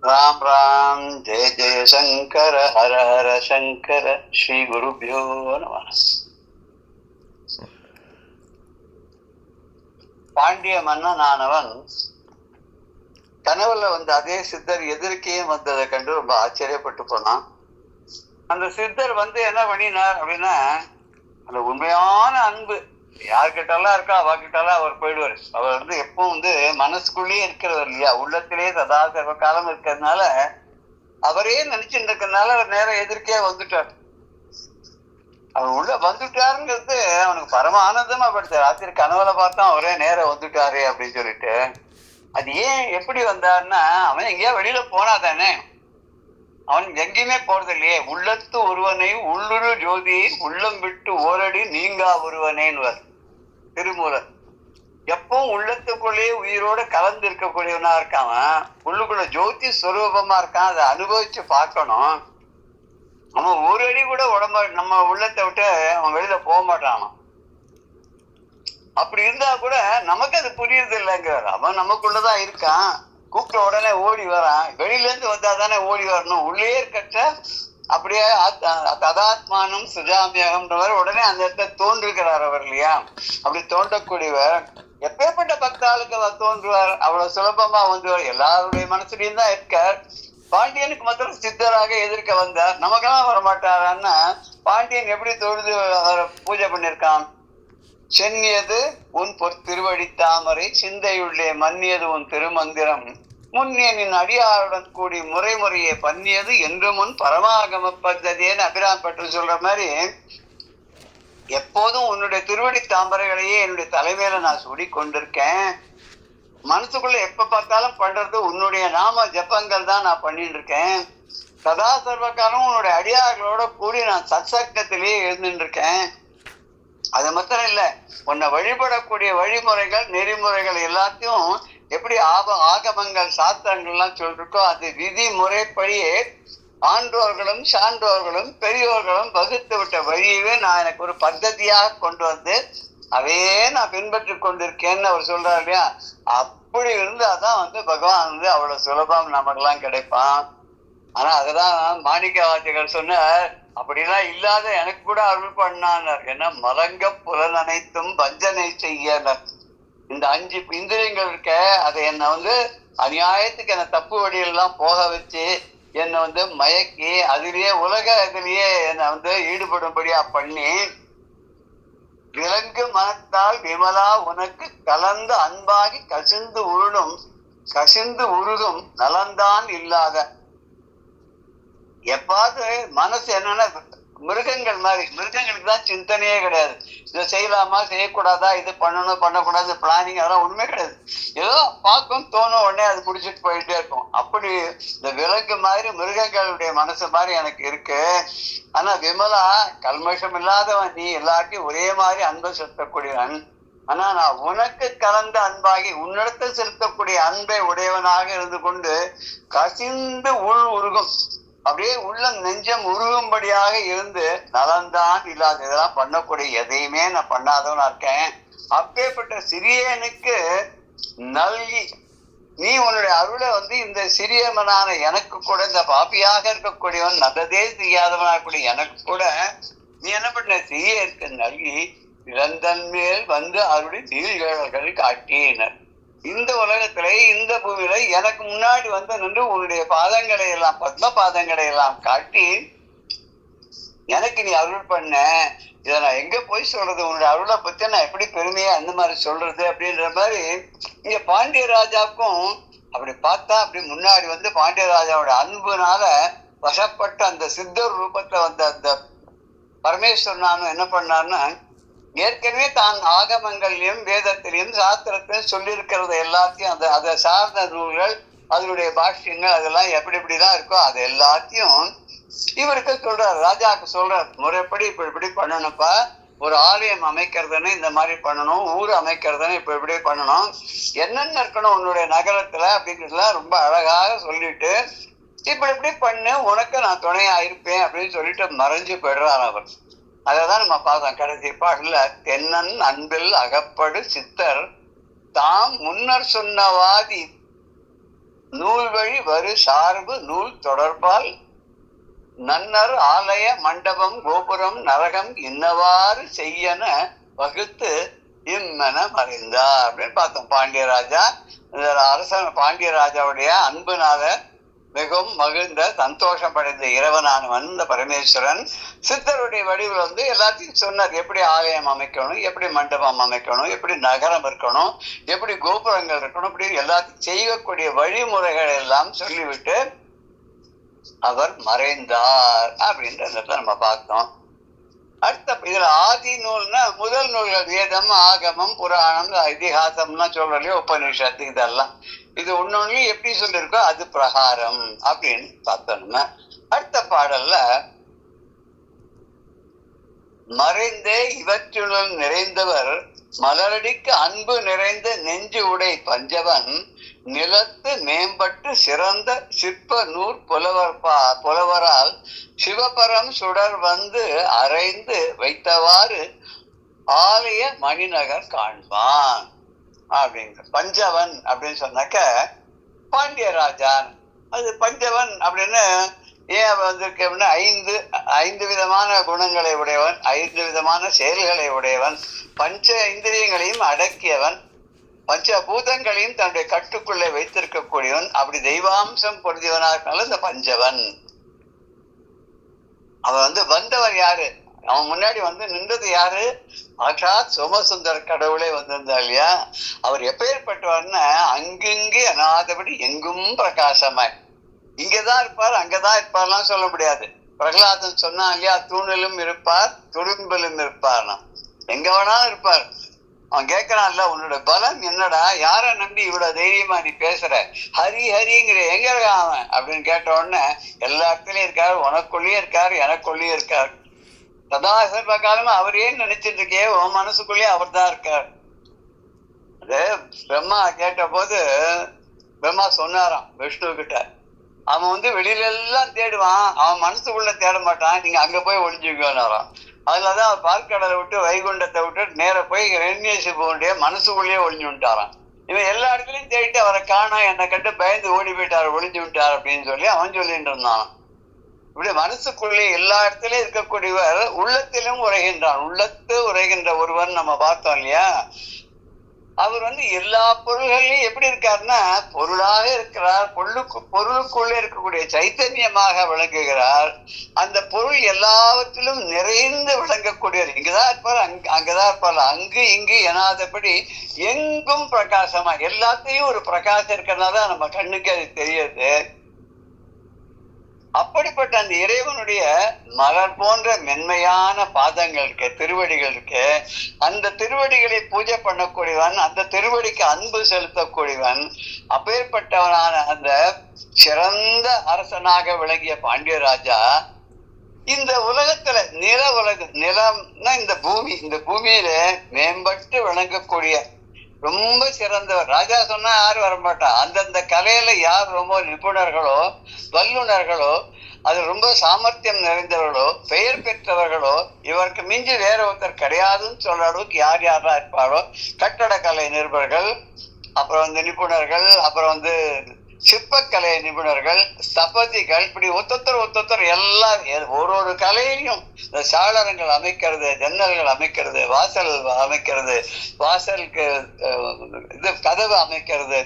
ராம் ராம் ஜெய ஜெய சங்கர ஹர ஹர சங்கர ஸ்ரீ குருபியோ நம. பாண்டிய மன்னனானவன் கனவுல வந்த அதே சித்தர் எதிர்க்கே வந்ததை கண்டு ரொம்ப ஆச்சரியப்பட்டு போனான். அந்த சித்தர் என்ன பண்ணினார் அப்படின்னா, அந்த உண்மையான அன்பு யார்கிட்டலாம் இருக்கா அவகிட்டலாம் அவர் போயிடுவார். அவர் எப்பவும் மனசுக்குள்ளேயே இருக்கிறவர் இல்லையா, உள்ளத்திலேயே சதா சர்வ காலம் இருக்கிறதுனால அவரே நினைச்சுட்டு இருக்கிறதுனால அவர் நேரம் எதிர்க்கே வந்துட்டார். அவர் உள்ள வந்துட்டாருங்கிறது அவனுக்கு பரம ஆனந்தமா படுத்த. ராத்திரி கனவுல பார்த்தா அவரே நேரம் வந்துட்டாரு அப்படின்னு சொல்லிட்டு, அது ஏன் எப்படி வந்தாருன்னா, அவன் எங்கேயா வெளியில போனா தானே, அவன் எங்கேயுமே போறது இல்லையே. உள்ளத்து ஒருவனை உள்ளுரு ஜோதியை உள்ளம் விட்டு ஓரடி நீங்கா ஒருவனேன்னு திருமூலர். எப்பவும் உள்ளத்துக்குள்ளேயே உயிரோட கலந்து இருக்கக்கூடியவனா இருக்கான். உள்ளுக்குள்ள ஜோதி ஸ்வரூபமா இருக்கான். அதை அனுபவிச்சு பார்க்கணும். அவன் ஒரு அடி கூட உடம்ப நம்ம உள்ளத்தை விட்டு அவன் வெளியில போக மாட்டான். அப்படி இருந்தா கூட நமக்கு அது புரியுறது இல்லைங்கிறார். அவன் நமக்குள்ளதான் இருக்கான், கூப்பிட்ட உடனே ஓடி வரான். வெளியில இருந்து வந்தா தானே ஓடி வரணும். உள்ளே இருக்கட்ட அப்படியே ததாத்மானம் சுஜாமியகம்ன்றவர் உடனே அந்த இடத்துல தோன்றுகிறார் அவர் இல்லையா. அப்படி தோன்றக்கூடியவர் எப்பேற்பட்ட பக்தாளுக்கு அவர் தோன்றுவார், அவ்வளவு சுலபமா வந்துவார். எல்லாருடைய மனசுலயும் தான் இருக்கார். பாண்டியனுக்கு மாத்திரம் சித்தராக எதிர்க்க வந்தார், நமக்கெல்லாம் வரமாட்டாரான்னா பாண்டியன் எப்படி தொழுது பூஜை பண்ணிருக்கான். சென்னியது உன் திருவடி தாமரை சிந்தையுள்ளே மன்னியது உன் திருமந்திரம் முன்னியனின் அடியாருடன் கூடி முறைமுறையை பண்ணியது என்று முன் பரமாகம பத்ததின்னு அபிராம் பற்று சொல்ற மாதிரி, எப்போதும் உன்னுடைய திருவடி தாமரைகளையே என்னுடைய தலைமையில நான் சூடி கொண்டிருக்கேன். மனசுக்குள்ள எப்ப பார்த்தாலும் பண்றது உன்னுடைய நாம ஜப்பங்கள் தான் நான் பண்ணிட்டு இருக்கேன். சதா சர்வகாலம் உன்னுடைய அடியார்களோட கூடி நான் சத்சங்கத்திலேயே இருந்துட்டு இருக்கேன். அது மாத்திரம் இல்ல, உன்னை வழிபடக்கூடிய வழிமுறைகள் நெறிமுறைகள் எல்லாத்தையும் எப்படி ஆகமங்கள் சாஸ்திரங்கள்லாம் சொல்லிருக்கோ அது விதிமுறைப்படியே ஆன்றோர்களும் சான்றோர்களும் பெரியோர்களும் வகுத்து விட்ட வழியவே நான் எனக்கு ஒரு பద్ధதியாக கொண்டு வந்து அதையே நான் பின்பற்றி கொண்டிருக்கேன்னு அவர் சொல்றாரு இல்லையா. அப்படி இருந்தாதான் பகவான் அவ்வளவு சுலபம் நமக்கெல்லாம் கிடைப்பான். ஆனா அதுதான் மாணிக்க வாத்தியர்கள் சொன்னார், அப்படிலாம் இல்லாத எனக்கு கூட அருள் பண்ணார். ஏன்னா மலங்க புலன் அனைத்தும் வஞ்சனை செய்யனர். இந்த 5 இந்திரியங்கள் இருக்க அதை என்னை அநியாயத்துக்கு என்னை தப்பு வழியெல்லாம் போக வச்சு என்னை மயக்கி அதிலேயே இதுலயே என்னை ஈடுபடும்படியா பண்ணி, விலங்கு மனத்தால் விமலா உனக்கு கலந்து அன்பாகி கசிந்து உருகும் நலந்தான் இல்லாத. எப்பாவது மனசு என்னன்னா மிருகங்கள் மாதிரி, மிருகங்களுக்கு தான் சிந்தனையே கிடையாது. இதை செய்யலாமா செய்யக்கூடாதா, இது பண்ணணும் பண்ணக்கூடாது பிளானிங் அதெல்லாம் ஒண்ணுமே கிடையாது. ஏதோ பார்க்கும் தோணும், உடனே அது முடிச்சுட்டு போயிட்டே இருக்கும். அப்படி இந்த விலங்கு மாதிரி மிருகங்களுடைய மனசு மாதிரி எனக்கு இருக்கு. ஆனா விமலா கல்மஷம் இல்லாதவன் நீ, எல்லாத்தையும் ஒரே மாதிரி அன்பை செலுத்தக்கூடியவன். ஆனா நான் உனக்கு கலந்த அன்பாகி உன்னிடத்தில் செலுத்தக்கூடிய அன்பை உடையவனாக இருந்து கொண்டு கசிந்து உருகும், அப்படியே உள்ளம் நெஞ்சம் உருகும்படியாக இருந்து நலந்தான் இல்லாத. இதெல்லாம் பண்ணக்கூடிய எதையுமே நான் பண்ணாதவனா இருக்கேன். அப்பேற்பட்ட சிறியனுக்கு நல்கி நீ உன்னுடைய அருளை இந்த சிறியவனான எனக்கு கூட, இந்த பாப்பியாக இருக்கக்கூடியவன் நல்லதே செய்யாதவனாக கூட எனக்கு கூட நீ என்ன பண்ண, சிறியனுக்கு நல்கி இளந்தன் மேல் அருளை நீள்கள் காட்டினர். இந்த உலகத்திலே இந்த பூமியில எனக்கு முன்னாடி நின்று உன்னுடைய பாதங்களை எல்லாம் பத்ம பாதங்களை எல்லாம் காட்டி எனக்கு நீ அருள் பண்ண. இதை நான் எங்க போய் சொல்றது, உன்னுடைய அருளை பத்தி நான் எப்படி பெருமையா அந்த மாதிரி சொல்றது அப்படின்ற மாதிரி. இங்க பாண்டிய ராஜாவுக்கும் அப்படி பார்த்தா அப்படி முன்னாடி பாண்டிய ராஜாவோட அன்புனால வசப்பட்ட அந்த சித்தர் ரூபத்துல அந்த பரமேஸ்வரனானும் என்ன பண்ணாருன்னா, ஏற்கனவே தான் ஆகமங்களையும் வேதத்திலையும் சாஸ்திரத்திலையும் சொல்லி இருக்கிறது எல்லாத்தையும் அதை சார்ந்த நூல்கள் அதனுடைய பாஷ்யங்கள் அதெல்லாம் எப்படி எப்படிதான் இருக்கோ அது எல்லாத்தையும் இவருக்கு சொல்றாரு, ராஜாவுக்கு சொல்றாரு. முறைப்படி இப்படி பண்ணணும்ப்பா, ஒரு ஆலயம் அமைக்கிறதுன்னு இந்த மாதிரி பண்ணணும், ஊர் அமைக்கிறதுன்னு இப்படி பண்ணணும், என்னென்ன இருக்கணும் உன்னுடைய நகரத்துல அப்படிங்கிறதுலாம் ரொம்ப அழகாக சொல்லிட்டு இப்படி பண்ணு, உனக்கு நான் துணையா இருப்பேன் அப்படின்னு சொல்லிட்டு மறைஞ்சு போயிடுறார் அவர். அதான் நம்ம பார்த்தோம் கடைசி பாடல. தென்னன் அன்பில் அகப்படு சித்தர் தாம் முன்னர் சொன்னவாதி நூல் வழி வரு சார்பு நூல் தொடர்பால் நன்னர் ஆலய மண்டபம் கோபுரம் நரகம் இன்னவாறு செய்யன வகுத்து இம்மன மறைந்தார் அப்படின்னு பார்த்தோம். பாண்டியராஜா, அரசன் பாண்டியராஜாவுடைய அன்புனால மிகவும் மகிழ்ந்த சந்தோஷப்படைந்த இறைவனானவன் இந்த பரமேஸ்வரன் சித்தருடைய வடிவில் வந்து எல்லாத்தையும் சொன்னார். எப்படி ஆலயம் அமைக்கணும், எப்படி மண்டபம் அமைக்கணும், எப்படி நகரம் இருக்கணும், எப்படி கோபுரங்கள் இருக்கணும், இப்படி எல்லாத்தையும் செய்யக்கூடிய வழிமுறைகள் எல்லாம் சொல்லிவிட்டு அவர் மறைந்தார் அப்படின்றத நம்ம பார்த்தோம். அடுத்த இதுல ஆதி நூல்னா முதல் நூல்கள் வேதம், ஆகமம், புராணம், இதிகாசம்லாம் சொல்றலையோ உபநிஷத்து, இதெல்லாம் இது ஒன்னொன்னு எப்படி சொல்லியிருக்கோ அது பிரகாரம் அப்படின்னு பார்த்தோம்னா, அடுத்த பாடல்ல மறைந்தே இவற்றுடன் நிறைந்தவர் மலரடிக்கு அன்பு நிறைந்த நெஞ்சு உடை பஞ்சவன் நிலத்து மேம்பட்டு சிறந்த சிற்ப நூற் புலவரால் சிவபரம் சுடர் வந்து அரைந்து வைத்தவாறு ஆலய மணிநகர் காண்பான் அப்படிங்கிற. பஞ்சவன் அப்படின்னு சொன்னாக்க பாண்டியராஜான். அது பஞ்சவன் அப்படின்னு ஏன் வந்திருக்கு அப்படின்னா, ஐந்து விதமான குணங்களை உடையவன், 5 விதமான செயல்களை உடையவன், பஞ்ச இந்திரியங்களையும் அடக்கியவன், பஞ்சபூதங்களையும் தன்னுடைய கட்டுக்குள்ளே வைத்திருக்கக்கூடியவன், அப்படி தெய்வாம்சம் பொருந்தியவனாக இந்த பஞ்சவன். அவன் வந்து வந்தவர் யாரு, அவன் முன்னாடி வந்து நின்றது யாரு, சாட்சாத் சோமசுந்தர கடவுளே வந்திருந்தா இல்லையா. அவர் எப்பேற்பட்டவர்னா அங்கிங்கே அனாதபடி எங்கும் பிரகாசமாய், இங்கதான் இருப்பார் அங்கதான் இருப்பார்லாம் சொல்ல முடியாது. பிரகலாதன் சொன்னா இல்லையா, தூணிலும் இருப்பார் துரும்பிலும் இருப்பார், எங்க வேணாலும் இருப்பார். அவன் கேட்கறான்ல, உன்னோட பலம் என்னடா, யார நம்பி இவ்வளவு தைரியமா நீ பேசுற, ஹரி ஹரிங்கிற எங்க இருக்கான் அவன் அப்படின்னு கேட்ட உடனே எல்லா இடத்துலயும் இருக்காரு, உனக்குள்ளேயே இருக்காரு, எனக்குள்ளேயே இருக்காரு, சதா சர்வ காலமா அவரே நினைச்சிட்டு இருக்கே, உன் மனசுக்குள்ளேயே அவர் தான் இருக்கார். அது பிரம்மா கேட்ட போது பிரம்மா சொன்னாராம் விஷ்ணு கிட்ட, அவன் வந்து வெளியில எல்லாம் தேடுவான், அவன் மனசுக்குள்ள தேட மாட்டான், நீங்க அங்க போய் ஒளிஞ்சுக்கோனாராம். அதுலதான் அவர் பார்க்கடலை விட்டு வைகுண்டத்தை விட்டு நேர போய் இரண்யசிபுடைய மனசுக்குள்ளேயே ஒளிஞ்சு விட்டாரான். இவன் எல்லா இடத்துலயும் தேடிட்டு அவரை காணா, என்னை கண்டு பயந்து ஓடி போயிட்டாரு, ஒளிஞ்சு விட்டார் அப்படின்னு சொல்லி அவன் சொல்லிட்டு இருந்தான். இப்படி மனசுக்குள்ளே எல்லா இடத்துலயும் இருக்கக்கூடியவர் உள்ளத்திலும் உரைகின்றான். உள்ளத்து உரைகின்ற ஒருவன் நம்ம பார்த்தோம் இல்லையா. அவர் வந்து எல்லா பொருள்களையும் எப்படி இருக்காருன்னா பொருளாக இருக்கிறார், பொருளுக்குள்ளே இருக்கக்கூடிய சைத்தன்யமாக விளங்குகிறார். அந்த பொருள் எல்லாவற்றிலும் நிறைந்து விளங்கக்கூடியவர். இங்கதான் இருப்பார், அங்கதான் இருப்பார், அங்கு இங்கு எனாதபடி எங்கும் பிரகாசமா, எல்லாத்தையும் ஒரு பிரகாசம் இருக்கிறதுனால நம்ம கண்ணுக்கு அது தெரியுது. அப்படிப்பட்ட அந்த இறைவனுடைய மலர் போன்ற மென்மையான பாதங்கள் இருக்கு, திருவடிகள் இருக்கு. அந்த திருவடிகளை பூஜை பண்ணக்கூடியவன், அந்த திருவடிக்கு அன்பு செலுத்தக்கூடியவன், அப்பேற்பட்டவனான அந்த சிறந்த அரசனாக விளங்கிய பாண்டியராஜா இந்த உலகத்துல நிலம்னா இந்த பூமி, இந்த பூமியில மேம்பட்டு விளங்கக்கூடிய ரொம்ப சிறந்தவர். ராஜா சொன்னா யாரும் வரமாட்டா, அந்தந்த கலையில யார் ரொம்ப நிபுணர்களோ வல்லுநர்களோ, அது ரொம்ப சாமர்த்தியம் நிறைந்தவர்களோ பெயர் பெற்றவர்களோ, இவருக்கு மிஞ்சி வேற ஒருத்தர் கிடையாதுன்னு சொல்ற அளவுக்கு யார் யாரா இருப்பாரோ, கட்டடக்கலை நிருபர்கள், அப்புறம் வந்து நிபுணர்கள், அப்புறம் வந்து சிற்பக்கலை நிபுணர்கள், ஸ்தபதிகள், இப்படி ஒத்தொத்தர் எல்லாம் ஒரு கலையிலையும் இந்த சாளரங்கள் அமைக்கிறது, ஜன்னல்கள் அமைக்கிறது, வாசல் அமைக்கிறது, வாசலுக்கு இது கதவு அமைக்கிறது,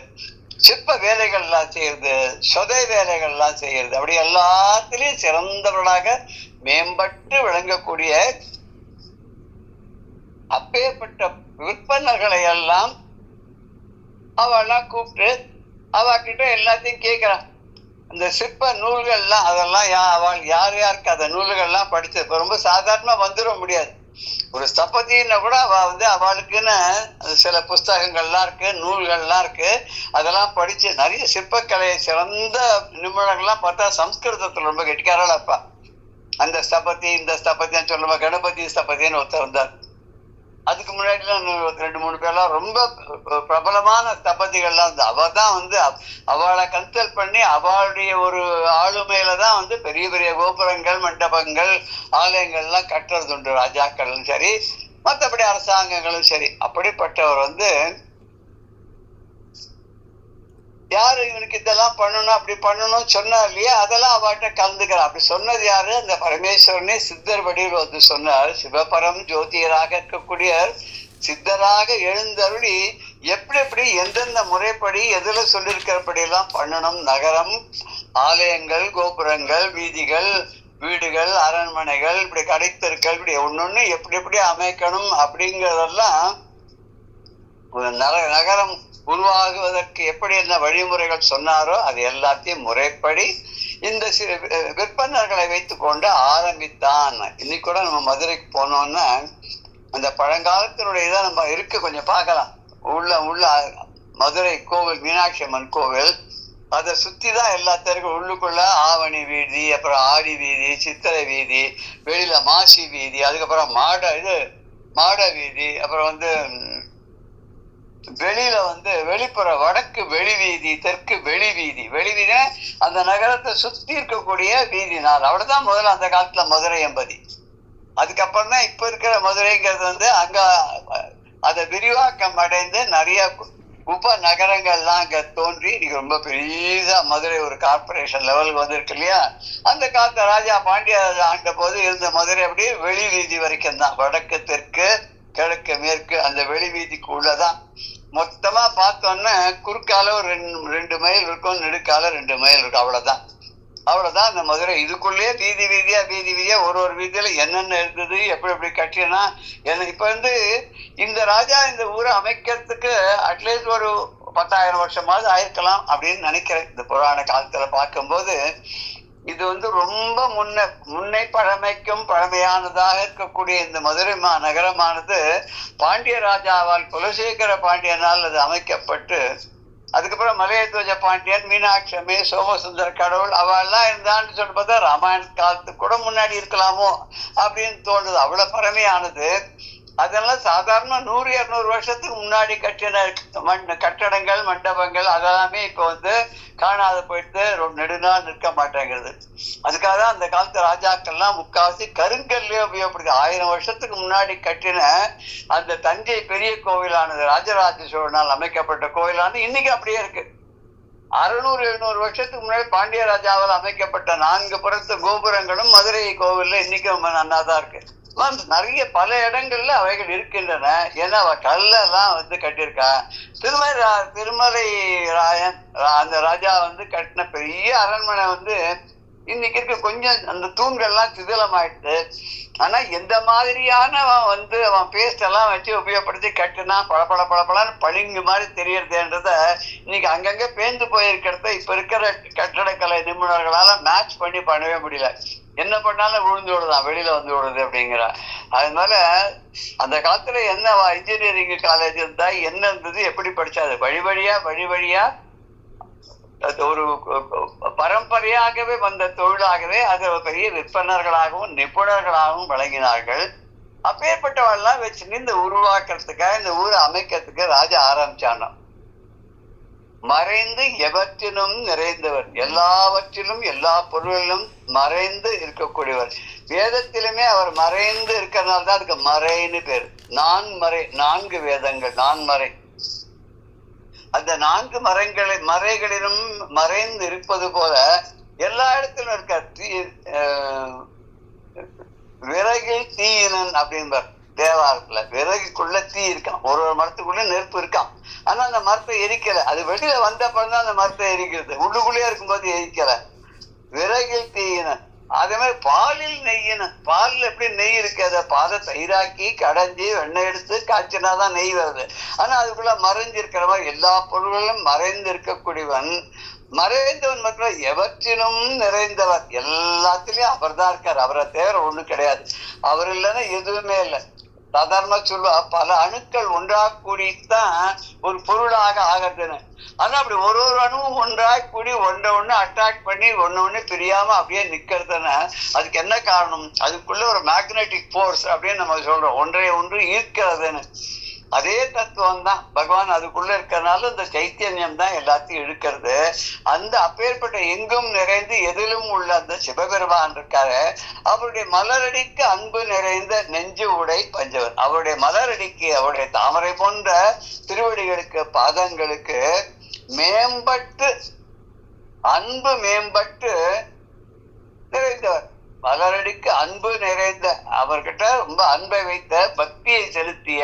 சிற்ப வேலைகள்லாம் செய்யறது, சொதை வேலைகள்லாம் செய்யறது, அப்படி எல்லாத்திலையும் சிறந்தவர்களாக மேம்பட்டு விளங்கக்கூடிய அப்பேற்பட்ட விற்பனர்களை எல்லாம் அவெல்லாம் கூப்பிட்டு அவகிட்ட எல்லாத்தையும் கேட்கிறான். அந்த சிற்ப நூல்கள்லாம் அதெல்லாம் அவள் யார் யாருக்கு அந்த நூல்கள்லாம் படிச்சு ரொம்ப சாதாரணமா வந்துட முடியாது. ஒரு ஸ்தபதினா கூட அவ வந்து அவளுக்குன்னு சில புஸ்தகங்கள்லாம் இருக்கு, நூல்கள்லாம் இருக்கு, அதெல்லாம் படிச்சு நிறைய சிற்பக்கலையை சிறந்த நிபுணர்கள்லாம் பார்த்தா சம்ஸ்கிருதத்துல ரொம்ப கெட்டிக்காரா இருப்பா. அந்த ஸ்தபதி இந்த ஸ்தபதின்னு சொல்லுவா. கணபதி ஸ்தபதின்னு ஒருத்தர் இருந்தார். அதுக்கு முன்னாடிலாம் 2-3 பேர்லாம் ரொம்ப பிரபலமான ஸ்தபதிகள்லாம் வந்து அவ தான் வந்து அவளை கன்சல்ட் பண்ணி அவளுடைய ஒரு ஆளுமையில தான் வந்து பெரிய பெரிய கோபுரங்கள், மண்டபங்கள், ஆலயங்கள்லாம் கட்டுறது உண்டு. ராஜாக்களும் சரி, மற்றபடி அரசாங்கங்களும் சரி. அப்படிப்பட்டவர் வந்து யாரு இவனுக்கு இதெல்லாம் பண்ணணும் அப்படி பண்ணணும் சொன்னார் இல்லையா, அதெல்லாம் அவட்ட கலந்துக்கிறார். அப்படி சொன்னது யாரு? அந்த பரமேஸ்வரனே சித்தர் வடிவில் வந்து சொன்னார். சிவபரம் ஜோதியராக இருக்கக்கூடிய சித்தராக எழுந்தருளி எப்படி எப்படி எந்தெந்த முறைப்படி எதுல சொல்லியிருக்கிறபடி எல்லாம் பண்ணணும், நகரம், ஆலயங்கள், கோபுரங்கள், வீதிகள், வீடுகள், அரண்மனைகள், இப்படி கடைத்தெருக்கள், இப்படி ஒன்னொன்னு எப்படி எப்படி அமைக்கணும் அப்படிங்கறதெல்லாம் நகரம் உருவாகுவதற்கு எப்படி என்ன வழிமுறைகள் சொன்னாரோ அது எல்லாத்தையும் முறைப்படி இந்த விற்பனர்களை வைத்துக் கொண்டு ஆரம்பித்தான். இன்னைக்கு கூட நம்ம மதுரைக்கு போனோம்னா அந்த பழங்காலத்தினுடைய இதை நம்ம இருக்கு கொஞ்சம் பார்க்கலாம். உள்ள மதுரை கோவில், மீனாட்சி அம்மன் கோவில், அதை சுத்தி தான் எல்லாத்திற்கும் உள்ளுக்குள்ள ஆவணி வீதி, அப்புறம் ஆடி வீதி, சித்திரை வீதி, வெளியில மாசி வீதி, அதுக்கப்புறம் மாட வீதி, அப்புறம் வந்து வெளியில வந்து வெளிப்புற வடக்கு வெளி வீதி, தெற்கு வெளி வீதி. வெளி வீதி அந்த நகரத்தை சுத்தி இருக்கக்கூடிய வீதி நாள். அவ்வளவுதான் முதல்ல அந்த காலத்துல மதுரை என்பது. அதுக்கப்புறம் தான் இப்ப இருக்கிற மதுரைங்கிறது வந்து அங்க அதை விரிவாக்கம் அடைந்து நிறைய உப நகரங்கள்லாம் அங்க தோன்றி இன்னைக்கு ரொம்ப பெரியதா மதுரை ஒரு கார்பரேஷன் லெவலுக்கு வந்திருக்கு இல்லையா. அந்த காலத்துல ராஜா பாண்டிய ஆண்ட போது இருந்த மதுரை அப்படியே வெளி வீதி வரைக்கும் தான், வடக்கு தெற்கு கிழக்கு மேற்கு அந்த வெளி வீதிக்கு உள்ளதான். மொத்தமா பார்த்தோன்னா குறுக்கால ஒரு 2 மைல் இருக்கும், நெடுக்கால 2 மைல் இருக்கும், அவ்வளவுதான் அந்த மதுரை. இதுக்குள்ளேயே வீதி வீதியா ஒரு வீதியில என்னென்ன இருந்தது, எப்படி எப்படி கட்டினா என்ன. இப்ப வந்து இந்த ராஜா இந்த ஊரை அமைக்கிறதுக்கு அட்லீஸ்ட் ஒரு 10,000 வருஷமாவது ஆயிருக்கலாம் அப்படின்னு நினைக்கிறேன். இந்த புராண காலத்துல பார்க்கும்போது இது வந்து ரொம்ப முன்னை பழமைக்கும் பழமையானதாக இருக்கக்கூடிய இந்த மதுரை நகரமானது பாண்டிய ராஜாவால் குலசேகர பாண்டியனால் அது அமைக்கப்பட்டு, அதுக்கப்புறம் மலையத்வஜ பாண்டியன், மீனாட்சி அம்மை, சோமசுந்தர கடவுள் அவெல்லாம் இருந்தான்னு சொல்லி பார்த்தா ராமாயண காலத்துக்கு கூட முன்னாடி இருக்கலாமோ அப்படின்னு தோணுது. அவ்வளவு பழமையானது. அதெல்லாம் சாதாரண 100-200 வருஷத்துக்கு முன்னாடி கட்டின கட்டடங்கள், மண்டபங்கள் அதெல்லாமே இப்ப வந்து காணாத போயிட்டு நெடுநாள் நிற்க மாட்டேங்கிறது. அதுக்காக தான் அந்த காலத்து ராஜாக்கள்லாம் முக்காவாசி கருங்கல்லே உபயோகப்படுது. 1000 வருஷத்துக்கு முன்னாடி கட்டின அந்த தஞ்சை பெரிய கோவிலானது, ராஜராஜ சோழனால் அமைக்கப்பட்ட கோவிலானது இன்னைக்கு அப்படியே இருக்கு. 600-700 வருஷத்துக்கு முன்னாடி பாண்டிய ராஜாவால் அமைக்கப்பட்ட 4 புறத்து கோபுரங்களும் மதுரை கோவில்ல இன்னைக்கும் நன்னாதான் இருக்கு. நிறைய பல இடங்கள்ல அவைகள் இருக்கின்றன. ஏன்னா அவ கல்லெல்லாம் வந்து கட்டியிருக்கா. திருமலை ராயன் அந்த ராஜா வந்து கட்டின பெரிய அரண்மனை வந்து இன்னைக்கு இருக்க கொஞ்சம் அந்த தூண்கள்லாம் சிதிலமாயிடுது. ஆனா எந்த மாதிரியான அவன் பேஸ்ட் எல்லாம் வச்சு உபயோகப்படுத்தி கட்டினா பளபளன்னு பளிங்கு மாதிரி தெரியறதுன்றத இன்னைக்கு அங்கங்க பேந்து போயிருக்கிறத இப்ப இருக்கிற கட்டடக்கலை நிபுணர்களால மேட்ச் பண்ணவே முடியல. என்ன பண்ணாலும் விழுந்து விடுதான், வெளியில வந்து விடுறது அப்படிங்கிற. அதனால அந்த காலத்துல என்ன இன்ஜினியரிங் காலேஜ் இருந்தா என்ன இருந்தது, எப்படி படிச்சாது, வழி வழியா ஒரு பரம்பரையாகவே வந்த தொழிலாகவே அது பெரிய விற்பனர்களாகவும் நிபுணர்களாகவும் வழங்கினார்கள். அப்பேற்பட்டவெல்லாம் வச்சுன்னு இந்த உருவாக்குறதுக்காக இந்த ஊரை அமைக்கிறதுக்கு ராஜா ஆரம்பிச்சானோ. மறைந்து எவற்றிலும் நிறைந்தவர், எல்லாவற்றிலும் எல்லா பொருளிலும் மறைந்து இருக்கக்கூடியவர். வேதத்திலுமே அவர் மறைந்து இருக்கிறதுனால தான் அதுக்கு மறைன்னு பேர். நான்கு வேதங்கள் நான்மறை. அந்த 4 மறைகளிலும் மறைந்து இருப்பது போல எல்லா இடத்திலும் இருக்க. விறகில் தீயினன் அப்படின்பார் தேவாரத்துல. விறகுக்குள்ள தீ இருக்கான், ஒரு மரத்துக்குள்ள நெருப்பு இருக்கான். ஆனா அந்த மரத்தை எரிக்கல. அது வெளியில வந்த அப்புறம் தான் அந்த மரத்தை எரிக்கிறது, உள்ளுக்குள்ளேயே இருக்கும்போது எரிக்கல. விறகில் தீயினன். அதே மாதிரி பாலில் நெய்யினன். பாலில் எப்படி நெய் இருக்கு, அதை பாலை தயிராக்கி கடைஞ்சி வெண்ணெய் எடுத்து காய்ச்சினாதான் நெய் வருது. ஆனா அதுக்குள்ள மறைஞ்சு இருக்கிற மாதிரி எல்லா பொருள்களும் மறைந்து இருக்கக்கூடியவன். மறைந்தவன் மட்டும் எவற்றிலும் நிறைந்தவர். எல்லாத்திலையும் அவர் தான் இருக்கார், அவரை தேவை ஒண்ணு கிடையாது. அவர் இல்லைன்னா எதுவுமே இல்லை. சாதாரணமா சொல்லுவா பல அணுக்கள் ஒன்றாக கூடித்தான் ஒரு பொருளாக ஆகிறதுன்னு. ஆனா அப்படி ஒரு அணுவும் ஒன்றாக கூடி ஒன்று அட்ராக்ட் பண்ணி ஒண்ணு பிரியாம அப்படியே நிக்கிறதுன்னா அதுக்கு என்ன காரணம்? அதுக்குள்ள ஒரு மேக்னெட்டிக் போர்ஸ் அப்படின்னு நம்ம சொல்றோம், ஒன்று ஈர்க்கிறதுன்னு. அதே தத்துவம் தான் பகவான் அதுக்குள்ள இருக்கிறதுனால இந்த சைத்தன்யம் தான் எல்லாத்தையும் இழுக்கிறது. அந்த அப்பேற்பட்ட எங்கும் நிறைந்து எதிலும் உள்ள அந்த சிவபெருமான் இருக்காரு. அவருடைய மலரடிக்கு அன்பு நிறைந்த நெஞ்சு உடை பஞ்சவன். அவருடைய மலரடிக்கு, அவருடைய தாமரை போன்ற திருவடிகளுக்கு, பாதங்களுக்கு மேம்பட்ட மேம்பட்டு அன்பு மேம்பட்டு நிறைந்தவர். மலரடிக்கு அன்பு நிறைந்த, அவர்கிட்ட ரொம்ப அன்பை வைத்த, பக்தியை செலுத்திய,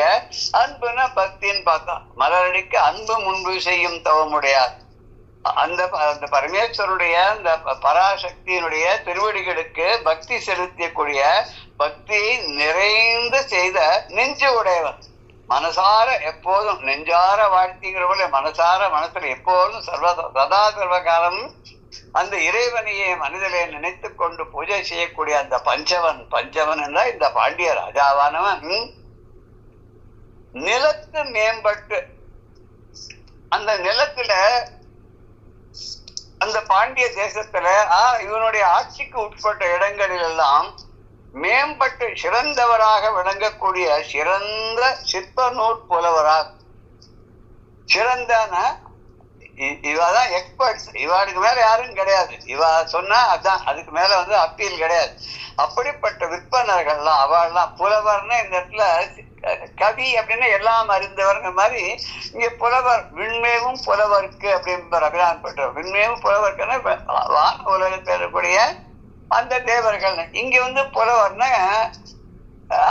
அன்புனா பக்தின்னு பார்த்தா மலரடிக்கு அன்பு முன்பு செய்யும் தவமுடையார். அந்த பரமேஸ்வருடைய அந்த பராசக்தியினுடைய திருவடிகளுக்கு பக்தி செலுத்தியக்கூடிய, பக்தியை நிறைந்து செய்த நெஞ்சு உடையவன். மனசார எப்போதும் நெஞ்சார வாழ்த்திங்கிறவங்கள மனசார மனசுல எப்போதும் சதா சர்வ காலம் அந்த இறைவனையே மனிதனை நினைத்து கொண்டு பூஜை செய்யக்கூடிய அந்த பஞ்சவன் என்ற இந்த பாண்டிய ராஜாவானவன் நிலத்து மேம்பட்டு, அந்த நிலத்துல அந்த பாண்டிய தேசத்துல இவனுடைய ஆட்சிக்கு உட்பட்ட இடங்களில் எல்லாம் மேம்பட்டு சிறந்தவராக விளங்கக்கூடிய சிறந்த சிற்ப நூற்புலவராக, சிறந்தான இவாதான் எக்ஸ்பர்ட்ஸ், இவாளுக்கு மேல யாரும் கிடையாது. இவா சொன்னா அதான், அதுக்கு மேல அப்பீல் கிடையாது. அப்படிப்பட்ட விற்பனர்கள்லாம் அவள்லாம் புலவர்னா இந்த இடத்துல கவி அப்படின்னா எல்லாம் அறிந்தவர்ங்க மாதிரி இங்க புலவர், விண்மேவும் புலவருக்கு அப்படின்ற அபிரான் பெற்றவர். விண்மேவும் புலவருக்குன்னா வான உலகத்தில் இருக்கக்கூடிய அந்த தேவர்கள். இங்க புலவர்னா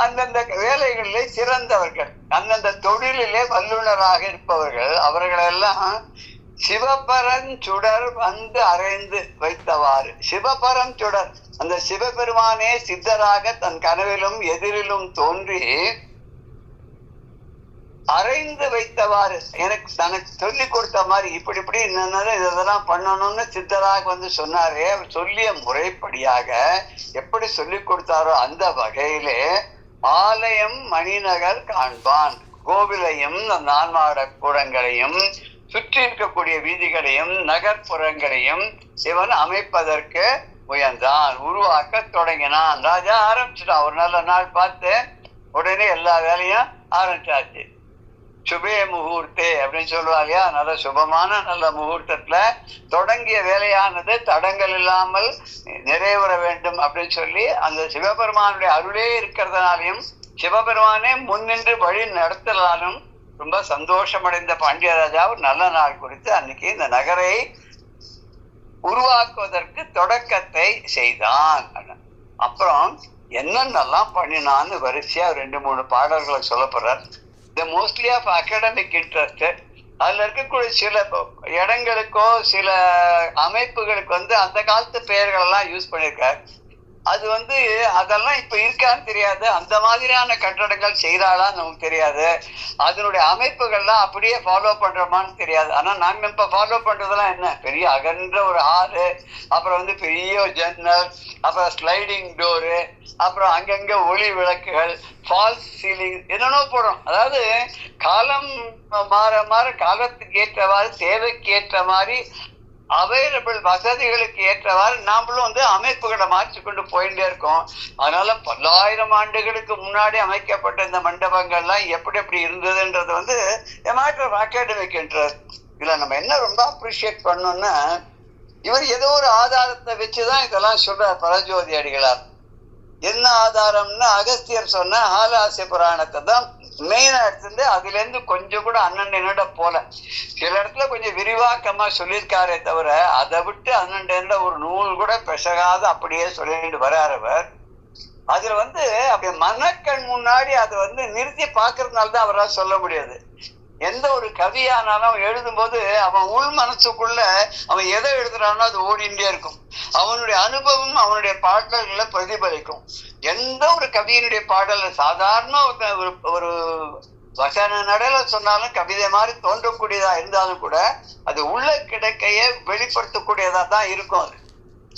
அந்தந்த வேலைகளிலே சிறந்தவர்கள், அந்தந்த தொழிலிலே வல்லுநராக இருப்பவர்கள். அவர்களெல்லாம் சிவபரஞ்சுடர் அறைந்து வைத்தவாறு. சிவபரஞ்சுடர், அந்த சிவபெருமானே சித்தராக தன் கனவிலும் எதிரிலும் தோன்றி அறைந்து வைத்தவாறு, தனக்கு சொல்லி கொடுத்த மாதிரி இப்படி இப்படி இதெல்லாம் பண்ணணும்னு சித்தராக சொன்னாரே. அவர் சொல்லிய முறைப்படியாக எப்படி சொல்லி கொடுத்தாரோ அந்த வகையிலே ஆலயம் மணிநகர் காண்பான். கோவிலையும் நான்மாட கூடங்களையும் சுற்றி இருக்கக்கூடிய வீதிகளையும் நகர்ப்புறங்களையும் இவன் அமைப்பதற்கு முயன்றான், உருவாக்க தொடங்கினான். ராஜா ஆரம்பிச்சுட்டான். ஒரு நல்ல நாள் பார்த்து உடனே எல்லா வேலையும் ஆரம்பிச்சாச்சு. சுபே முகூர்த்தே அப்படின்னு சொல்லுவா இல்லையா, நல்ல சுபமான நல்ல முகூர்த்தத்துல தொடங்கிய வேலையானது தடங்கள் இல்லாமல் நிறைவேற வேண்டும் அப்படின்னு சொல்லி அந்த சிவபெருமானுடைய அருளே இருக்கிறதுனாலையும் சிவபெருமானே முன்னின்று வழி நடத்தலாலும் ரொம்ப சந்தோஷமடைந்த பாண்டியராஜா ஒரு நல்ல நாள் குறித்து அன்னைக்கு இந்த நகரை உருவாக்குவதற்கு தொடக்கத்தை செய்தான். அப்புறம் என்னென்னலாம் பண்ணினான்னு வரிசையா 2-3 பாடல்களை சொல்லப்படுறார். மோஸ்ட்லி ஆஃப் அகாடமிக் இன்ட்ரெஸ்ட், அதுல இருக்கக்கூடிய சில இடங்களுக்கோ சில அமைப்புகளுக்கு அந்த காலத்து பெயர்கள் எல்லாம் யூஸ் பண்ணியிருக்காரு. அது அதெல்லாம் இப்ப இருக்கான்னு தெரியாது. அந்த மாதிரியான கட்டடங்கள் செய்யறாளான்னு நமக்கு தெரியாது. அதனுடைய அமைப்புகள்லாம் அப்படியே ஃபாலோ பண்றோமான்னு தெரியாது. ஆனா நாங்க இப்ப ஃபாலோ பண்றதெல்லாம் என்ன, பெரிய அகன்ற ஒரு ஹாலு, அப்புறம் பெரிய ஜன்னல், அப்புறம் ஸ்லைடிங் டோரு, அப்புறம் அங்கங்க ஒளி விளக்குகள், ஃபால்ஸ் சீலிங், என்னென்னோ போடுறோம். அதாவது காலம் மாற மாற காலத்துக்கு ஏற்றவாறு தேவைக்கு ஏற்ற மாதிரி அவைலபிள் வசதிகளுக்கு ஏற்றவாறு நாமளும் அமைப்புகளை மாற்றி கொண்டு போயிட்டே இருக்கோம். அதனால பல்லாயிரம் ஆண்டுகளுக்கு முன்னாடி அமைக்கப்பட்ட இந்த மண்டபங்கள்லாம் எப்படி எப்படி இருந்ததுன்றது மேட்டர் ஆஃப் அகாடமிக் இன்ட்ரெஸ்ட். இதுல நம்ம என்ன ரொம்ப அப்ரிஷியேட் பண்ணோம்னா, இவர் ஏதோ ஒரு ஆதாரத்தை வச்சுதான் இதெல்லாம் சொல்றார் பரஞ்சோதி அடிகளார். என்ன ஆதாரம்னா, அகஸ்தியர் சொன்ன ஆலாசிய புராணத்தை தான் மெயினா எடுத்துட்டு அதுல இருந்து கொஞ்சம் கூட அண்ணன் போல சில இடத்துல கொஞ்சம் விரிவாக்கமா சொல்லியிருக்காரே தவிர அதை விட்டு அண்ணன் ஒரு நூல் கூட பெசகாத அப்படியே சொல்லிட்டு வராறவர். அதுல அப்படி மனக்கண் முன்னாடி அதை நிறுத்தி பாக்குறதுனாலதான் அவரால் சொல்ல முடியாது. எந்த ஒரு கவியானாலும் எழுதும் போது அவன் உள் மனசுக்குள்ள அவன் எதை எழுதுறானோ அது ஓடிண்டே இருக்கும். அவனுடைய அனுபவம் அவனுடைய பாடல்களை பிரதிபலிக்கும். எந்த ஒரு கவியினுடைய பாடல் சாதாரண ஒரு வசன நடையில சொன்னாலும் கவிதை மாதிரி தோன்றக்கூடியதா இருந்தாலும் கூட அது உள்ள கிடைக்கைய வெளிப்படுத்தக்கூடியதா தான் இருக்கும். அது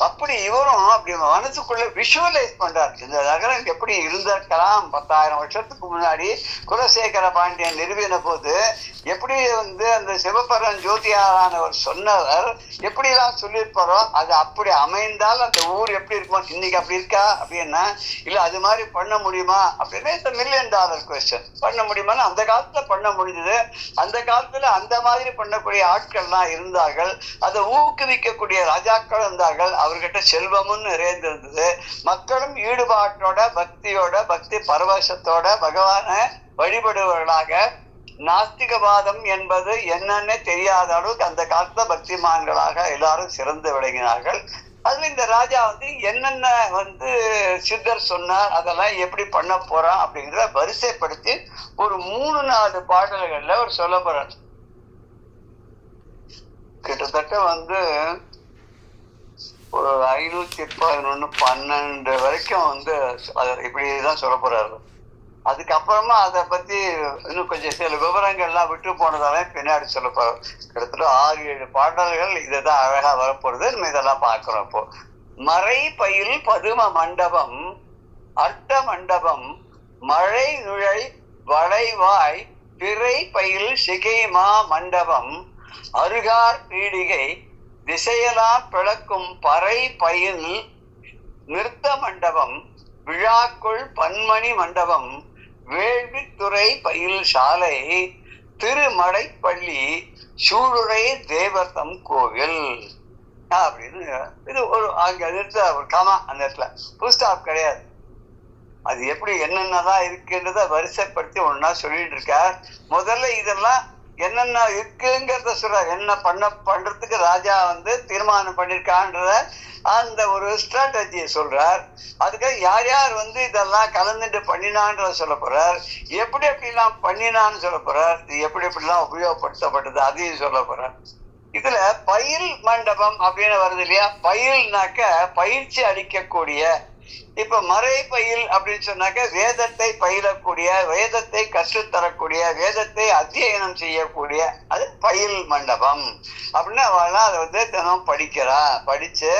அப்படி இவரும் அப்படி மனசுக்குள்ள விஷுவலைஸ் பண்றாரு. இந்த நகரம் எப்படி இருந்திருக்கலாம் 10,000 வருஷத்துக்கு முன்னாடி குலசேகர பாண்டியன் நிறுவின போது எப்படி அந்த சிவபரன் ஜோதியாரானவர் சொன்னவர் எப்படி எல்லாம் சொல்லியிருப்பாரோ அது அப்படி அமைந்தால் அந்த ஊர் எப்படி இருக்குமோ. இன்னைக்கு அப்படி இருக்கா அப்படின்னா இல்ல, அது மாதிரி பண்ண முடியுமா அப்படின்னா இந்த $1,000,000 கொஸ்டின். பண்ண முடியுமான்னு அந்த காலத்துல பண்ண முடிஞ்சது. அந்த காலத்துல அந்த மாதிரி பண்ணக்கூடிய ஆட்கள்லாம் இருந்தார்கள். அதை ஊக்குவிக்கக்கூடிய ராஜாக்கள் இருந்தார்கள். அவர்கிட்ட செல்வமும் நிறைந்திருந்தது. மக்களும் ஈடுபாட்டோட பக்தியோட பக்தி பரவசத்தோட பகவானை வழிபடுவர்களாக நாஸ்திகவாதம் என்பது என்னன்னு தெரியாத அளவுக்கு அந்த காலத்துல பக்திமான்களாக எல்லாரும் சிறந்து விளங்கினார்கள். அதுல இந்த ராஜா என்னென்ன சித்தர் சொன்னார், அதெல்லாம் எப்படி பண்ண போறான் அப்படிங்கிறத வரிசைப்படுத்தி ஒரு 3-4 பாடல்கள்ல அவர் சொல்ல போறார். கிட்டத்தட்ட ஒரு 511-12 வரைக்கும் இப்படிதான் சொல்ல போறாரு. அதுக்கப்புறமா அதை பத்தி இன்னும் கொஞ்சம் சில விவரங்கள்லாம் விட்டு போனதால பின்னாடி சொல்ல போறோம். கிட்டத்தட்ட 6-7 பாடல்கள் இதுதான் அழகா வரப்போறது. நம்ம இதெல்லாம் பார்க்கிறோம். இப்போ மறை பயில் பதும மண்டபம், அர்த்த மண்டபம், மழை நுழை வளைவாய், பிறை பயில் சிகைமா மண்டபம், அருகார் பீடிகை, திசையெல்லாம் பிளக்கும் பறை பயில் நிறுத்த மண்டபம், விழாக்குள் பன்மணி மண்டபம், வேள்வித்துறை பயில் சாலை, திருமடைப்பள்ளி, சூளுரை தேவர்தம் கோவில் அப்படின்னு. இது ஒரு அங்க நிறுத்த ஒரு கமா, அந்த இடத்துல ஃபுல் ஸ்டாப் கிடையாது. அது எப்படி என்னென்னதான் இருக்குன்றத வரிசைப்படுத்தி ஒன்னா சொல்லிட்டு இருக்கார். முதல்ல இதெல்லாம் என்னென்ன இருக்குங்கிறத சொல்றார். என்ன பண்றதுக்கு ராஜா தீர்மானம் பண்ணிருக்கான்றத அந்த ஒரு ஸ்ட்ராட்டஜியை சொல்றார். அதுக்காக யார் யார் இதெல்லாம் கலந்துட்டு பண்ணினான்றத சொல்ல போறார். எப்படி எப்படிலாம் பண்ணினான்னு சொல்ல போறார். இது எப்படி எப்படிலாம் உபயோகப்படுத்தப்பட்டது அதையும் சொல்ல போறார். இதுல பயில் மண்டபம் அப்படின்னு வருது இல்லையா? பயில்னாக்க பயிற்சி அளிக்கக்கூடிய. இப்ப மறை பயில் அப்படின்னு சொன்னாக்க வேதத்தை பயிலக்கூடிய, வேதத்தை கற்றுத்தரக்கூடிய, வேதத்தை அத்தியனம் செய்யக்கூடிய, அது பயில் மண்டபம் அப்படின்னு அவெல்லாம் அதை தினம் படிக்கிறா. படிச்சு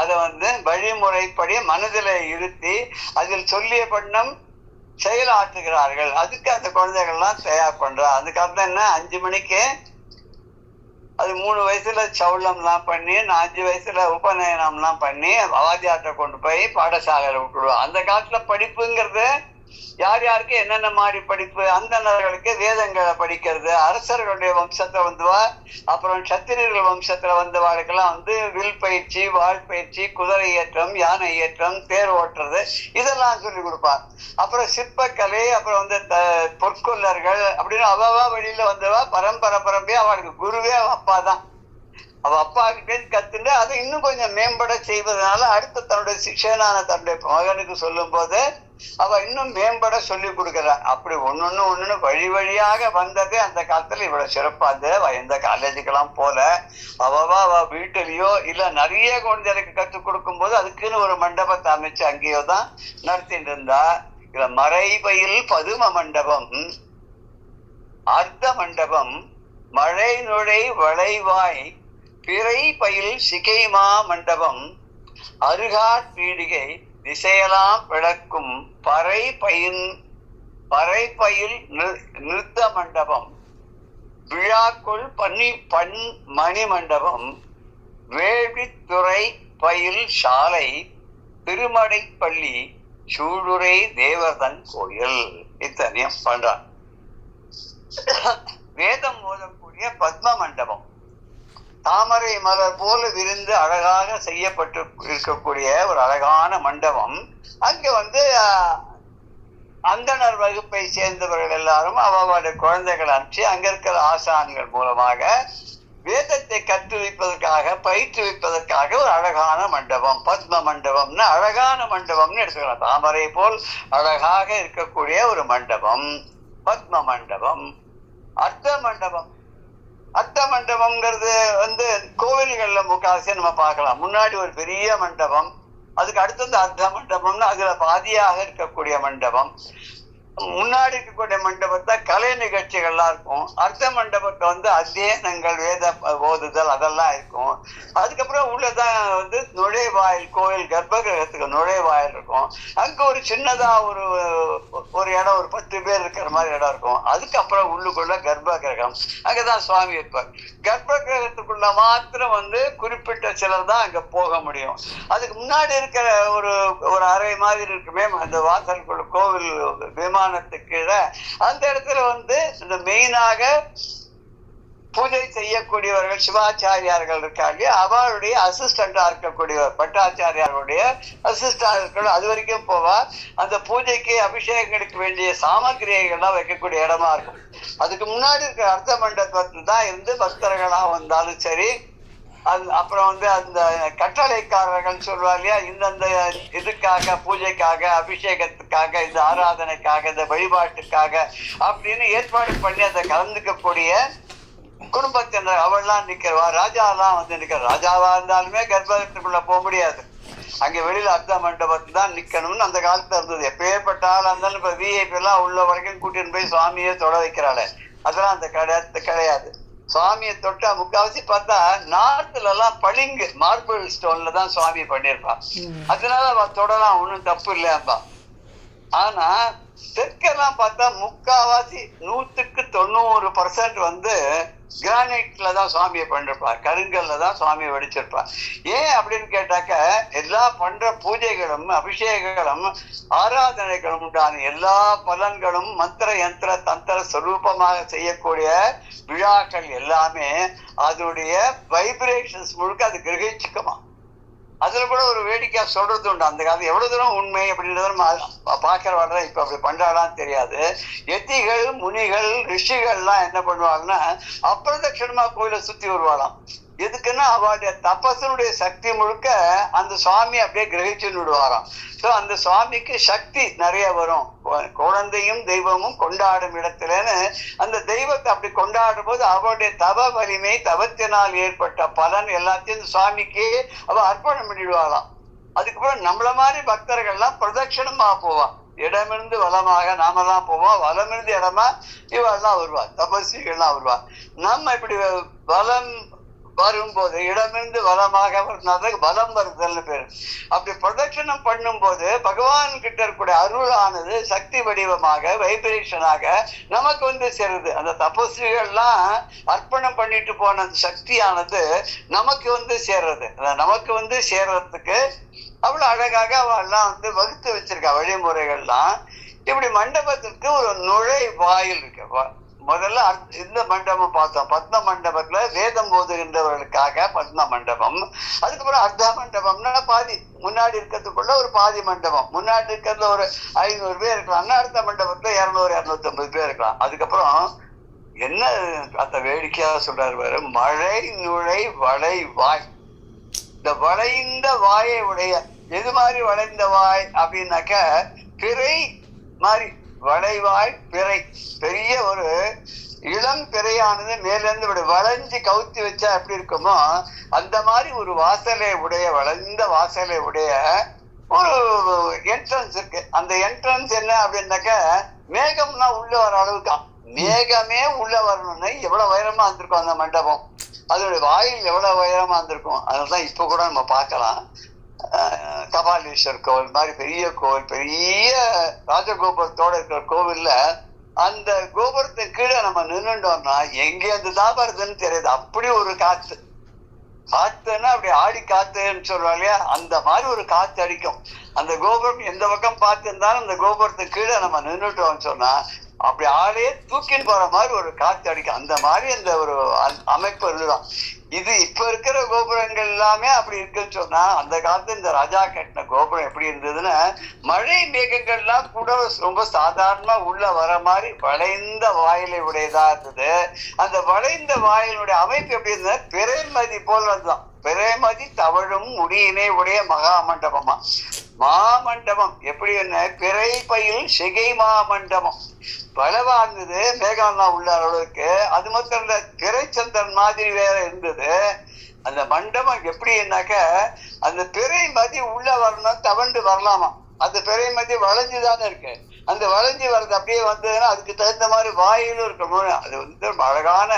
அதை வழிமுறைப்படி மனதில இருத்தி அதில் சொல்லிய பண்ணம் செயலாற்றுகிறார்கள். அதுக்கு அந்த குழந்தைகள்லாம் தயார் பண்றா. அதுக்கப்புறம் என்ன, 5 மணிக்கு அது 3 வயசுல சவுளம்லாம் பண்ணி, 5 வயசுல உபநயனம்லாம் பண்ணி வாத்தியார்ட்ட கொண்டு போய் பாடசாலையில விட்டுடுவோம். அந்த காலத்துல படிப்புங்கிறது யார் யாருக்கு என்னென்ன மாதிரி படிப்பு, அந்தணர்களுக்கு வேதங்களை படிக்கிறது, அரசர்களுடைய வம்சத்தை அப்புறம் சத்திரியர்கள் வம்சத்துல வந்தவாளுக்கெல்லாம் வில் பயிற்சி, வாழ் பயிற்சி, குதிரை ஏற்றம், யானை ஏற்றம், தேர் ஓட்டுறது, இதெல்லாம் சொல்லி கொடுப்பார். அப்புறம் சிற்பக்கலை, அப்புறம் பொற்கொல்லர்கள் அப்படின்னு அவவா வழியில வந்தவா பரம்பரையா அவளுக்கு குருவே அப்பா தான். அவ அப்பா கிட்டே கத்துட்டு அதை இன்னும் கொஞ்சம் மேம்பட செய்வதனால அடுத்த தன்னுடைய சிக்ஷனான தன்னுடைய மகனுக்கு சொல்லும் போது அவ இன்னும் மேம்பட சொல்லி கொடுக்குறா. அப்படி ஒன்னொன்னு வழி வழியாக வந்தது. அந்த காலத்துல இவ்வளவு சிறப்பா அவ எந்த காலேஜுக்கெல்லாம் போல, அவ வீட்டிலேயோ இல்ல நிறைய குழந்தைகளுக்கு கற்றுக் கொடுக்கும் போது அதுக்குன்னு ஒரு மண்டபத்தை அமைச்சு அங்கேயோ தான் நடத்திட்டு இருந்தா. இதுல மறைபயில் பதும மண்டபம், அர்த்த மண்டபம், மழை நுழை வளைவாய், பிறை பயில் சிகைமா மண்டபம், அருகார் பீடிகை, திசையெல்லாம் விளக்கும் பறை பயில் நிறுத்த மண்டபம், விழாக்குள் மணி மண்டபம், வேள்வித்துறை பயில் சாலை, திருமடைப்பள்ளி, சூளுரை தேவர்தன் கோயில், இத்தனையும் பண்றான். வேதம் ஓதக்கூடிய பத்ம மண்டபம், தாமரை மலர் போல விருந்து அழகாக செய்யப்பட்டு இருக்கக்கூடிய ஒரு அழகான மண்டபம். அங்க அந்தணர் வகுப்பை சேர்ந்தவர்கள் எல்லாரும் அவர்களுடைய குழந்தைகள் அனுப்பிச்சு அங்க இருக்கிற ஆசான்கள் மூலமாக வேதத்தை கற்றுவிப்பதற்காக பயிற்றுவிப்பதற்காக ஒரு அழகான மண்டபம், பத்ம மண்டபம்னு அழகான மண்டபம்னு எடுத்துக்கலாம். தாமரை போல் அழகாக இருக்கக்கூடிய ஒரு மண்டபம் பத்ம மண்டபம். அர்த்த மண்டபம், அர்த்த மண்டபம்ங்கிறது கோவில்கள்ல முக்காவாசி நம்ம பார்க்கலாம். முன்னாடி ஒரு பெரிய மண்டபம், அதுக்கு அடுத்தது அர்த்த மண்டபம்னு அதுல பாதியாக இருக்கக்கூடிய மண்டபம். முன்னாடி இருக்கக்கூடிய மண்டபத்தை கலை நிகழ்ச்சிகள்லாம் இருக்கும். அர்த்த மண்டபத்தை அத்தியனங்கள், வேத ஓதுதல் அதெல்லாம் இருக்கும். அதுக்கப்புறம் உள்ளதான் நுழைவாயில், கோயில் கர்ப்பகிரகத்துக்கு நுழைவாயில் இருக்கும். அங்க ஒரு சின்னதா ஒரு இடம், ஒரு 10 பேர் இருக்கிற மாதிரி இடம் இருக்கும். அதுக்கப்புறம் உள்ளுக்குள்ள கர்ப்பகிரகம், அங்கதான் சுவாமி இருப்பார். கர்ப்பகிரகத்துக்குள்ள மாத்திரம் குறிப்பிட்ட சிலர் தான் அங்க போக முடியும். அதுக்கு முன்னாடி இருக்கிற ஒரு அறை மாதிரி இருக்குமே, அந்த வாசலுக்குள்ள கோவில் விமானத்துக்கு அந்த இடத்துல இந்த மெயினாக பூஜை செய்யக்கூடியவர்கள் சிவாச்சாரியார்கள் இருக்காங்க, அவளுடைய அசிஸ்டண்டா இருக்கக்கூடியவர் பட்டாச்சாரியார்களுடைய அசிஸ்டன்ட் அது வரைக்கும் போவார். அந்த பூஜைக்கு அபிஷேகங்களுக்கு வேண்டிய சாமகிரியெல்லாம் வைக்கக்கூடிய இடமா இருக்கும். அதுக்கு முன்னாடி இருக்கிற அர்த்த மண்டபத்துல தான் இருந்து பக்தர்களா வந்தாலும் சரி, அப்புறம் அந்த கட்டளைக்காரர்கள் சொல்லுவார் இல்லையா, இந்தந்த இதுக்காக பூஜைக்காக அபிஷேகத்துக்காக இந்த ஆராதனைக்காக இந்த வழிபாட்டுக்காக அப்படின்னு ஏற்பாடு பண்ணி அதை கலந்துக்கக்கூடிய குடும்பத்தினர் அவள்லாம் நிக்கிறவா. ராஜா எல்லாம் நிக்கிற, ராஜாவா இருந்தாலுமே கர்ப்பத்துக்குள்ள போக முடியாது, அங்க வெளியில அர்த்த மண்டபத்துல தான் நிக்கணும்னு அந்த காலத்துல இருந்தது. எப்பேற்பட்டாலும் இருந்தாலும் இப்ப விஐபி எல்லாம் உள்ள வரைக்கும் கூட்டிட்டு போய் சுவாமியை தொட வைக்கிறாள். அதெல்லாம் அந்த கிடையாது. சுவாமியை தொட்டா முக்காவசி பார்த்தா நார்த்ல எல்லாம் பளிங்கு மார்பிள் ஸ்டோன்ல தான் சுவாமி பண்ணிருப்பான். அதனால அவ தொடலாம், ஒண்ணும் தப்பு இல்லையாப்பா. ஆனா தெற்கெல்லாம் பார்த்தா முக்காவாசி 100% கிரானைட்ல தான் சுவாமியை பண்ணிருப்பார், கருங்கல்ல தான் சுவாமியை வடிச்சிருப்பார். ஏன் அப்படின்னு கேட்டாக்க, எல்லா பண்ற பூஜைகளும் அபிஷேகங்களும் ஆராதனைகளும் உண்டான எல்லா பலன்களும் மந்திர யந்திர தந்திர சொரூபமாக செய்யக்கூடிய விழாக்கள் எல்லாமே அதனுடைய வைப்ரேஷன்ஸ் முழுக்க அது கிரகிச்சுக்குமா. அதுல கூட ஒரு வேடிக்கையா சொல்றது உண்டு. அந்த காலத்துல எவ்வளவு தூரம் உண்மை அப்படின்றத பாக்கிறவாட இப்ப அப்படி பண்றாளான்னு தெரியாது. யதிகள் முனிகள் ரிஷிகள்லாம் என்ன பண்ணுவாங்கன்னா அப்பிரதட்சணமா கோயிலை சுத்தி வருவாளாம். எதுக்குன்னா அவளுடைய தபசனுடைய சக்தி முழுக்க அந்த சுவாமி அப்படியே கிரகிச்சுன்னு விடுவாராம். சோ அந்த சுவாமிக்கு சக்தி நிறைய வரும். குழந்தையும் தெய்வமும் கொண்டாடும் இடத்துலன்னு அந்த தெய்வத்தை அப்படி கொண்டாடும் போது அவருடைய தவ வலிமை, தவத்தினால் ஏற்பட்ட பலன் எல்லாத்தையும் சுவாமிக்கு அவ அர்ப்பணம் பண்ணிடுவாளாம். அதுக்கப்புறம் நம்மள மாதிரி பக்தர்கள்லாம் பிரதட்சணமா போவான். இடமிருந்து வளமாக நாமெல்லாம் போவோம், வளமிருந்து இடமா இவெல்லாம் வருவா, தபஸ்விகள்லாம் வருவா. நம்ம இப்படி வளம் வரும்போது இடமிருந்து வளமாக வலம் வருதல்னு பேரு. அப்படி பிரதட்சணம் பண்ணும் போது பகவான் கிட்ட இருக்கக்கூடிய அருளானது சக்தி வடிவமாக வைப்ரேஷனாக நமக்கு சேருது. அந்த தபஸ்விகள்லாம் அர்ப்பணம் பண்ணிட்டு போன அந்த சக்தியானது நமக்கு சேர்றது. நமக்கு சேர்றதுக்கு அவ்வளவு அழகாக அவெல்லாம் வகுத்து வச்சிருக்கா வழிமுறைகள்லாம். இப்படி மண்டபத்திற்கு ஒரு நுழைவாயில் இருக்கு. முதல்ல இந்த மண்டபம் பார்த்தோம், பத்ம மண்டபத்துல வேதம் போதுகின்றவர்களுக்காக பத்ம மண்டபம். அதுக்கப்புறம் அர்த்த மண்டபம்னா பாதி, முன்னாடி இருக்கிறதுக்குள்ள ஒரு பாதி மண்டபம், முன்னாடி இருக்கிறதுல ஒரு 500 பேர் இருக்கலாம், அர்த்த மண்டபத்துல 200-250 பேர் இருக்கலாம். அதுக்கப்புறம் என்ன அந்த வேடிக்கையா சொல்றாரு பாரு, மழை நுழை வளை வாய். இந்த வளைந்த வாயை உடைய, எது மாதிரி வளைந்த வாய் அப்படின்னாக்க பிறை மாதிரி வளைவாய் பிறை, பெரிய ஒரு இளம் பிறையானது மேல இருந்து இப்படி வளைஞ்சு கவுத்தி வச்சா எப்படி இருக்குமோ அந்த மாதிரி ஒரு வாசலை உடைய, வளைந்த வாசலை உடைய ஒரு என்ட்ரன்ஸ் இருக்கு. அந்த என்ட்ரன்ஸ் என்ன அப்படின்னாக்க மேகம்னா உள்ள வர அளவுக்கு, மேகமே உள்ள வரணும்னு எவ்வளவு உயரமா இருந்திருக்கும் அந்த மண்டபம், அதோட வாயில் எவ்வளவு உயரமா இருந்திருக்கும். அதனாலதான் இப்ப கூட நம்ம பார்க்கலாம், கபாலீஸ்வர் கோவில் மாதிரி பெரிய கோவில், பெரிய ராஜகோபுரத்தோட இருக்கிற கோவில்ல அந்த கோபுரத்துக்கு கீழே நம்ம நின்றுட்டோம்னா எங்கே அந்த தான் வருதுன்னு தெரியாது. அப்படி ஒரு காத்து, காத்துன்னா அப்படி ஆடி காத்துன்னு சொல்றோம் இல்லையா, அந்த மாதிரி ஒரு காத்து அடிக்கும். அந்த கோபுரம் எந்த பக்கம் பார்த்து இருந்தாலும் அந்த கோபுரத்துக்கு கீழே நம்ம நின்றுட்டோம்னு சொன்னா அப்படி ஆளையே தூக்கின்னு போற மாதிரி ஒரு காத்து அடிக்கும். அந்த மாதிரி அந்த ஒரு அமைப்பு இருந்துதான். இது இப்ப இருக்கிற கோபுரங்கள் எல்லாமே அப்படி இருக்குன்னு சொன்னா, அந்த காலத்துல இந்த ராஜா கட்டின கோபுரம் எப்படி இருந்ததுன்னா மழை மேகங்கள்லாம் கூட ரொம்ப சாதாரணமா உள்ள வர மாதிரி வளைந்த வாயிலை உடையதா இருந்தது. அந்த வளைந்த வாயிலுடைய அமைப்பு எப்படி இருந்தது, பிறைமதி போல் இருந்ததுதான். பிறைமதி தவழும் முடியினை உடைய மகா மண்டபமா. மாமண்டபம் எப்படி என்ன, பிறை பயில் சிகை மாமண்டபம் பலவா இருந்தது, மேகம்லாம் உள்ள அளவுக்கு. அது மட்டும் இல்ல, பிறைச்சந்திரன் மாதிரி வேற இருந்தது அந்த மண்டபம். எப்படின்னாக்க அந்த பிறை மதி உள்ள வரணும், தவண்டு வரலாமா. அந்த பிறை மதி வளைஞ்சுதானே இருக்கு, அந்த வளைஞ்சி வர்றது அப்படியே வந்ததுன்னா அதுக்கு தகுந்த மாதிரி வாயிலும் இருக்கணும். அது அழகான,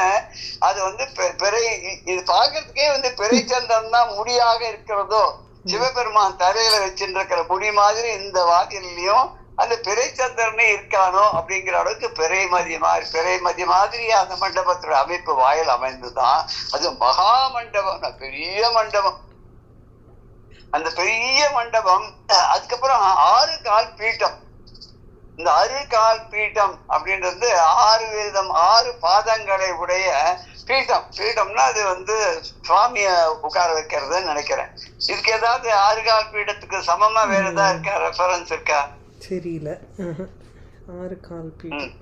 அது பிறை, இது பார்க்கறதுக்கே பிறைச்சந்திரன் தான் முடியாக இருக்கிறதோ, சிவபெருமான் தலையில வச்சுருக்கிற முடி மாதிரி இந்த வாக்கிலையும் அந்த பிறைச்சந்திரனே இருக்கானோ அப்படிங்கிற அளவுக்கு பிறைமதி மாதிரி அந்த மண்டபத்தோட அமைப்பு வாயில் அமைந்துதான். அது மகா மண்டபம், பெரிய மண்டபம். அந்த பெரிய மண்டபம், அதுக்கப்புறம் 6 கால் பீட்டம். இந்த அருகால் பீடம் அப்படின்றது 6 பாதங்களை உடைய பீடம். பீடம்னா அது சுவாமிய உட்கார வைக்கிறதுன்னு நினைக்கிறேன். இதுக்கு ஏதாவது அருகால் பீடத்துக்கு சமமா வேற ஏதாவது இருக்கா, ரெஃபரன்ஸ் இருக்கா? தெரியல. 6 கால் பீடம்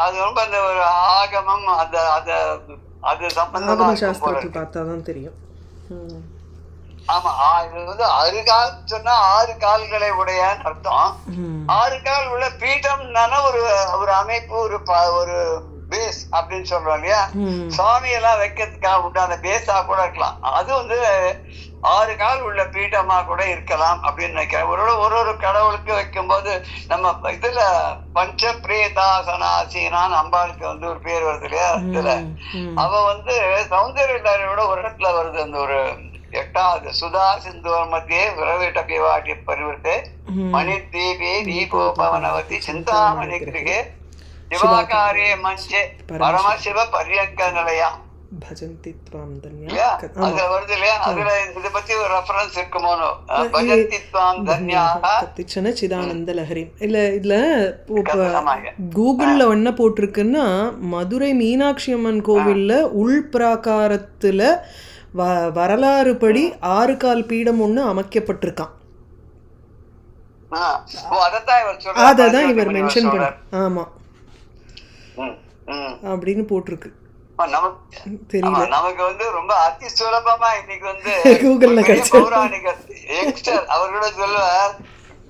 அது ரொம்ப அந்த ஒரு ஆகமம் அது சம்பந்தமா சாஸ்திரத்தில் பார்த்தாதான் தெரியும். ஆமா, இது அருகால் சொன்னா 6 கால்களை உடையான்னு அர்த்தம். 6 கால் உள்ள பீடம்னால ஒரு அமைப்பு, ஒரு பேஸ் அப்படின்னு சொல்றோம் இல்லையா? சுவாமி எல்லாம் வைக்கிறதுக்காக உண்டான பேஸா கூட இருக்கலாம். அது 6 கால் உள்ள பீடமா கூட இருக்கலாம் அப்படின்னு நினைக்கிறேன். ஒரு கடவுளுக்கு வைக்கும் போது நம்ம இதுல பஞ்ச பிரேதாசனாசீனான்னு அம்பாளுக்கு ஒரு பேர் வருது இல்லையா? இதுல அவ சௌந்தர்யோட ஒரு இடத்துல வருது, அந்த ஒரு 8வது சுதா சிந்துவர் மத்தியே விரவிட்டபிவாட்டி பரிவர்த்தே மணிதீபே தீபோபவனவதி சிந்தாமணி கிருகே சிவாகாரே மஞ்சே பரமசிவ பரியங்க நிலையா பஜந்தி த்வாம் தன்யா. அதுல வருது இல்லையா? அதுல இத பத்தி ஒரு ரெஃபரன்ஸ் இருக்குமோனோ, பஜந்தி த்வாம் தன்யாக கத்திச்சன சிதானந்த லஹரி. இல்ல இதுல கூகுள்ல என்ன போட்டிருக்குன்னா, மதுரை மீனாட்சி அம்மன் கோவில்ல உள் பிராகாரத்துல வரலாறு படி 6 கால் பீடம் ஒண்ணு அமைக்கப்பட்டிருக்கான். அததான் இவர் மென்ஷன் பண்ண. ஆமா அப்படின்னு போட்டிருக்கு. தெரியல, நமக்கு ரொம்ப அதி சுலபமா இன்னைக்கு கூகுள்ல பௌராணிக யங்ஸ்டர் அவர்களோட சொல்லுவார்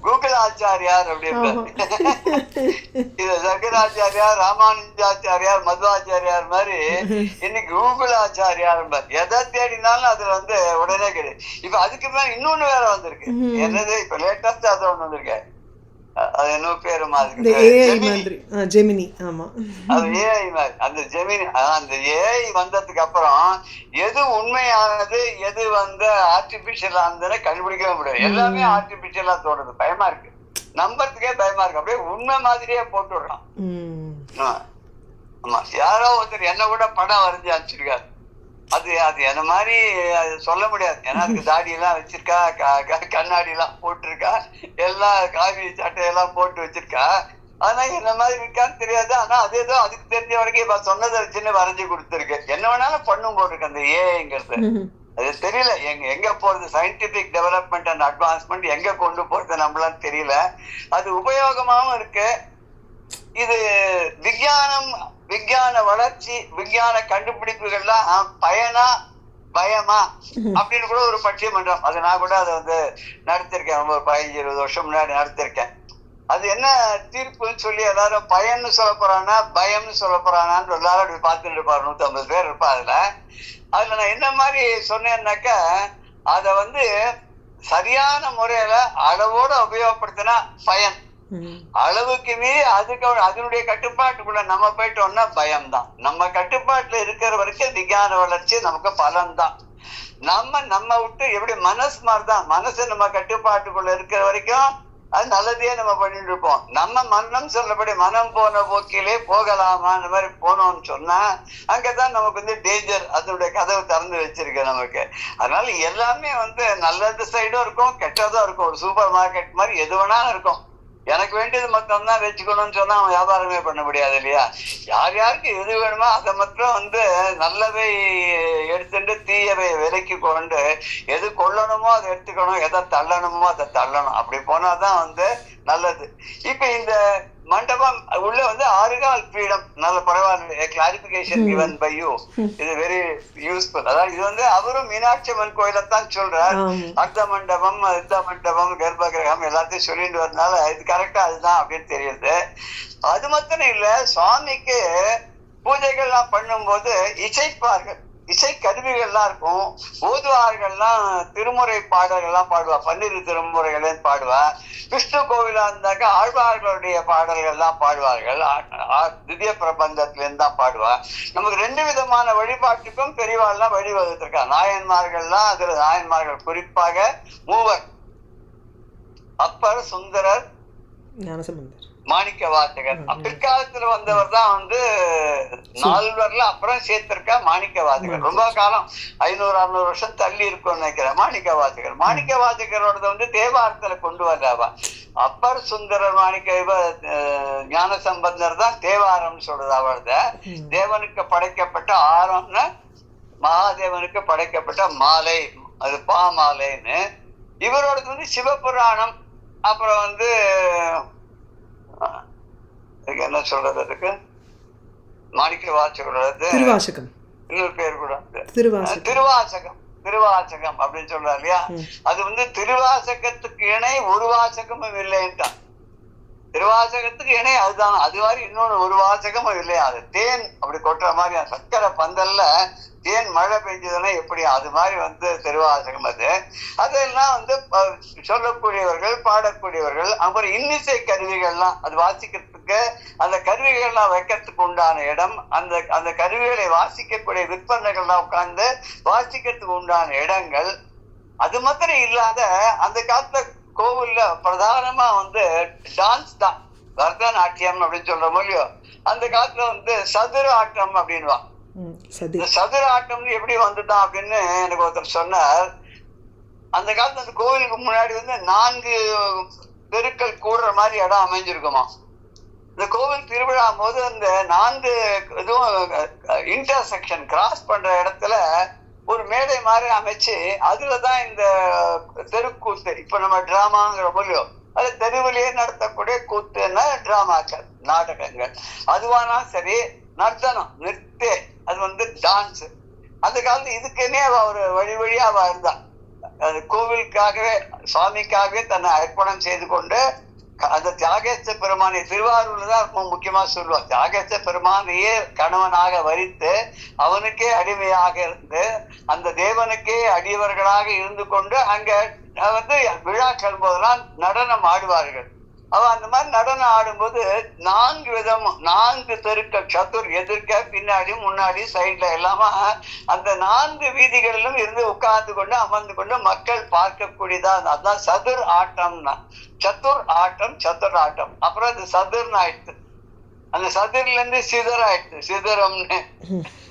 கூகுள் ஆச்சாரியார் அப்படின்னு. இது சங்கராச்சாரியார், ராமானுஜாச்சாரியார், மதுவாச்சாரியார் மாதிரி இன்னைக்கு கூகுள் ஆச்சாரியார். எதை தேடினாலும் அதுல உடனே கிடையாது. இப்ப அதுக்கு மேல இன்னொன்னு வேற வந்திருக்கு. என்னது இப்ப லேட்டஸ்ட் அது ஒண்ணு வந்திருக்கு. அது என்ன பேரு மாதிரி ஜெமினி. ஆமா, அது ஏஐ மாதிரி. அந்த ஜெமினி, அந்த ஏஐ வந்ததுக்கு அப்புறம் எது உண்மையானது எது ஆர்டிபிஷியல் ஆனதுன்னு கண்டுபிடிக்கவே முடியாது. எல்லாமே ஆர்டிபிஷியலா தோணுது. பயமா இருக்கு, நம்பறதுக்கே பயமா இருக்கு. அப்படியே உண்மை மாதிரியே போட்டு விடலாம். ஆமா, யாரோ ஒருத்தர் என்ன கூட படம் வரைஞ்சி அனுப்பிச்சிருக்காரு. அது என்ன மாதிரி சொல்ல முடியாது. ஏன்னா அதுக்கு தாடி எல்லாம் வச்சிருக்கா, கண்ணாடி எல்லாம் போட்டிருக்கா, எல்லாம் காவி சட்டையெல்லாம் போட்டு வச்சிருக்கா. ஆனா என்ன மாதிரி இருக்கான்னு தெரியாது. ஆனா அது ஏதோ அதுக்கு தெரிஞ்ச வரைக்கும் இப்ப சொன்னதை வச்சுன்னு வரைஞ்சி கொடுத்துருக்கு. என்ன வேணாலும் பண்ணும் போட்டிருக்கு அந்த ஏஐங்கிறது. அது தெரியல எங்க போறது. சயின்டிபிக் டெவலப்மெண்ட் அண்ட் அட்வான்ஸ்மெண்ட் எங்க கொண்டு போறது நம்மளான்னு தெரியல. அது உபயோகமாவும் இருக்கு. இது விஞ்ஞான வளர்ச்சி, விஞ்ஞான கண்டுபிடிப்புகள்லாம் பயனா பயமா அப்படின்னு கூட ஒரு பட்டியமன்றம். அது நான் கூட அதை நடத்திருக்கேன். ரொம்ப 15-20 வருஷம் முன்னாடி நடத்திருக்கேன். அது என்ன தீர்ப்புன்னு சொல்லி எல்லாரும் பயன்னு சொல்ல போறானா பயம்னு சொல்ல போறானான்னு எல்லாரும் அப்படி பார்த்துட்டு இருப்பாரு. 150 பேர் இருப்பா. அதுல நான் என்ன மாதிரி சொன்னேன்னாக்கா, அத சரியான முறையில அளவோட உபயோகப்படுத்தினா பயன், அளவுக்கு மீறி அதனுடைய கட்டுப்பாட்டுக்குள்ள நம்ம போயிட்டோம்னா பயம்தான். நம்ம கட்டுப்பாட்டுல இருக்கிற வரைக்கும் விஞ்ஞான வளர்ச்சி நமக்கு பலன் தான். நம்ம விட்டு எப்படி மனசு மாதிரிதான். மனசு நம்ம கட்டுப்பாட்டுக்குள்ள இருக்கிற வரைக்கும் அது நல்லதையே நம்ம பண்ணிட்டு இருப்போம். நம்ம மனம் சொல்லபடி மனம் போன போக்கிலே போகலாமா அந்த மாதிரி போனோம்னு சொன்னா அங்கதான் நமக்கு டேஞ்சர். அதனுடைய கதவு திறந்து வச்சிருக்கு நமக்கு. அதனால எல்லாமே நல்லது சைடும் இருக்கும், கெட்டதும் இருக்கும். ஒரு சூப்பர் மார்க்கெட் மாதிரி எது வேணாலும் இருக்கும். எனக்கு வேண்டியது மொத்தம் தான் வச்சுக்கணும்னு சொன்னா அவன் வியாபாரமே பண்ண முடியாது இல்லையா? யார் யாருக்கு எது வேணுமோ அதை மட்டும் நல்லவை எடுத்துட்டு தீயவை விலைக்கு கொண்டு எது கொள்ளணுமோ அதை எடுத்துக்கணும், எதை தள்ளணுமோ அதை தள்ளணும். அப்படி போனாதான் நல்லது. இப்ப இந்த மண்டபம் உள்ள 6 கால் பீடம் நல்ல பரவாயில்ல. Clarification given by you. இது வெரி யூஸ்ஃபுல். அதாவது இது அவரும் மீனாட்சி அம்மன் கோயிலத்தான் சொல்றார். அர்த்த மண்டபம், யுத்த மண்டபம், கர்ப்ப கிரகம் எல்லாத்தையும் சொல்லிட்டு வரதுனால இது கரெக்டா அதுதான் அப்படின்னு தெரியுது. அது மட்டும் இல்ல, சுவாமிக்கு பூஜைகள்லாம் பண்ணும்போது இசைப்பார்கள், இசை கருவிகள்லாம் இருக்கும். ஓதுவார்கள்லாம் திருமுறை பாடல்கள்லாம் பாடுவா, 12 திருமுறைகளையும் பாடுவா. விஷ்ணு கோவிலா இருந்தாக்க ஆழ்வார்களுடைய பாடல்கள்லாம் பாடுவார்கள். திவ்ய பிரபந்தத்திலேருந்து தான் பாடுவா. நமக்கு 2 விதமான வழிபாட்டுக்கும் பெரியவாள்லாம் வழிவகுத்திருக்கா. நாயன்மார்கள்லாம் அதுல நாயன்மார்கள் குறிப்பாக 3, அப்பர், சுந்தரர், ஞானசம்பந்தர். மாணிக்க வாசகர். பிற்காலத்துல வந்தவர் தான் வந்து நால்வர்ல அப்புறம் சேர்த்திருக்கா மாணிக்க வாசகர். ரொம்ப காலம் 500-600 வருஷம் தள்ளி இருக்கும்னு நினைக்கிறேன் மாணிக்க வாசகர். மாணிக்க வாசகரோட வந்து தேவாரத்துல கொண்டு வர்றாவா. அப்பர் சுந்தரர் மாணிக்க ஞான சம்பந்தர் தான் தேவாரம் சொல்றது. அவரத தேவனுக்கு படைக்கப்பட்ட ஆரம்னு மகாதேவனுக்கு படைக்கப்பட்ட மாலை, அது பாமாலைன்னு. இவரோடது வந்து சிவபுராணம். அப்புறம் வந்து என்ன சொல்றது, அதுக்கு மாணிக்க வாசகரோடது திருவாசகம், இன்னொரு பேர் கூட திருவாசகம் திருவாசகம் அப்படின்னு சொல்றாரு இல்லையா. அது வந்து திருவாசகத்துக்கு இணை ஒரு வாசகமும் இல்லைன்ட்டான். திருவாசகத்துக்கு இணை அதுதான். அது மாதிரி இன்னொன்னு ஒரு வாசகமும் இல்லையா. அது தேன் அப்படி கொட்டுற மாதிரி சக்கரை பந்தல்ல தேன் மழை பெஞ்சதுன்னா எப்படி அது மாதிரி வந்து திருவாசகம். அதெல்லாம் வந்து சொல்லக்கூடியவர்கள், பாடக்கூடியவர்கள். அப்புறம் இன்னிசை கருவிகள்லாம் அது வாசிக்கிறதுக்கு, அந்த கருவிகள்லாம் வைக்கிறதுக்கு உண்டான இடம், அந்த கருவிகளை வாசிக்கக்கூடிய விற்பனைகள்லாம் உட்கார்ந்து வாசிக்கிறதுக்கு உண்டான இடங்கள். அது மாத்திரம் இல்லாத அந்த காலத்துல கோவில்ல பிரதானமா வந்து டான்ஸ் தான், பரதநாட்டியம் அப்படின்னு சொல்ற மொழியோ. அந்த காலத்துல வந்து சதுர ஆட்டம் அப்படின்வான். சதுர ஆட்டம்னு எப்படி வந்துட்டான் அப்படின்னு எனக்கு ஒருத்தர் சொன்னார். அந்த காலத்துல அந்த கோவிலுக்கு முன்னாடி வந்து 4 தெருக்கள் கூடுற மாதிரி இடம் அமைஞ்சிருக்குமா. இந்த கோவில் திருவிழா போது அந்த 4 இதுவும் இன்டர்செக்ஷன் கிராஸ் பண்ற இடத்துல ஒரு மேடை மாதிரி அமைச்சு அதுலதான் இந்த தெருக்கூத்து, இப்ப நம்ம டிராமாங்கிற மொழியோ அது தெருவிலேயே நடத்தக்கூடிய கூத்துன்னா டிராமாக்கள், நாடகங்கள். அதுவானா சரி, நர்த்தனம், நிறுத்தே, அது வந்து டான்ஸ். அந்த காலத்து இதுக்குன்னே ஒரு வழியா அவ இருந்தா. அது கோவிலுக்காகவே, சுவாமிக்காகவே தன்னை அர்ப்பணம் செய்து கொண்டு அந்த தியாகேச பெருமானை திருவாரூர்ல தான் ரொம்ப முக்கியமா சொல்லுவார். தியாகேச பெருமானையே கணவனாக வரித்து அவனுக்கே அடிமையாக இருந்து அந்த தேவனுக்கே அடியவர்களாக இருந்து கொண்டு அங்க வந்து விழாக்கள் போதெல்லாம் நடனம் ஆடுவார்கள். அவ அந்த மாதிரி நடனம் ஆடும்போது 4 விதம், 4 தெருக்கள், சதுர், எதிர்க்க, பின்னாடி, முன்னாடி, சைட்ல எல்லாமா அந்த 4 வீதிகளிலும் இருந்து உட்கார்ந்து கொண்டு அமர்ந்து கொண்டு மக்கள் பார்க்கக்கூடியதா. அதுதான் சதுர் ஆட்டம்னா. சதுர் ஆட்டம், சதுர் ஆட்டம். அப்புறம் அது சதுர்னு ஆயிடுச்சு. அந்த சதுர்ல இருந்து சிதர் ஆயிடுச்சு, சிதறம்னு.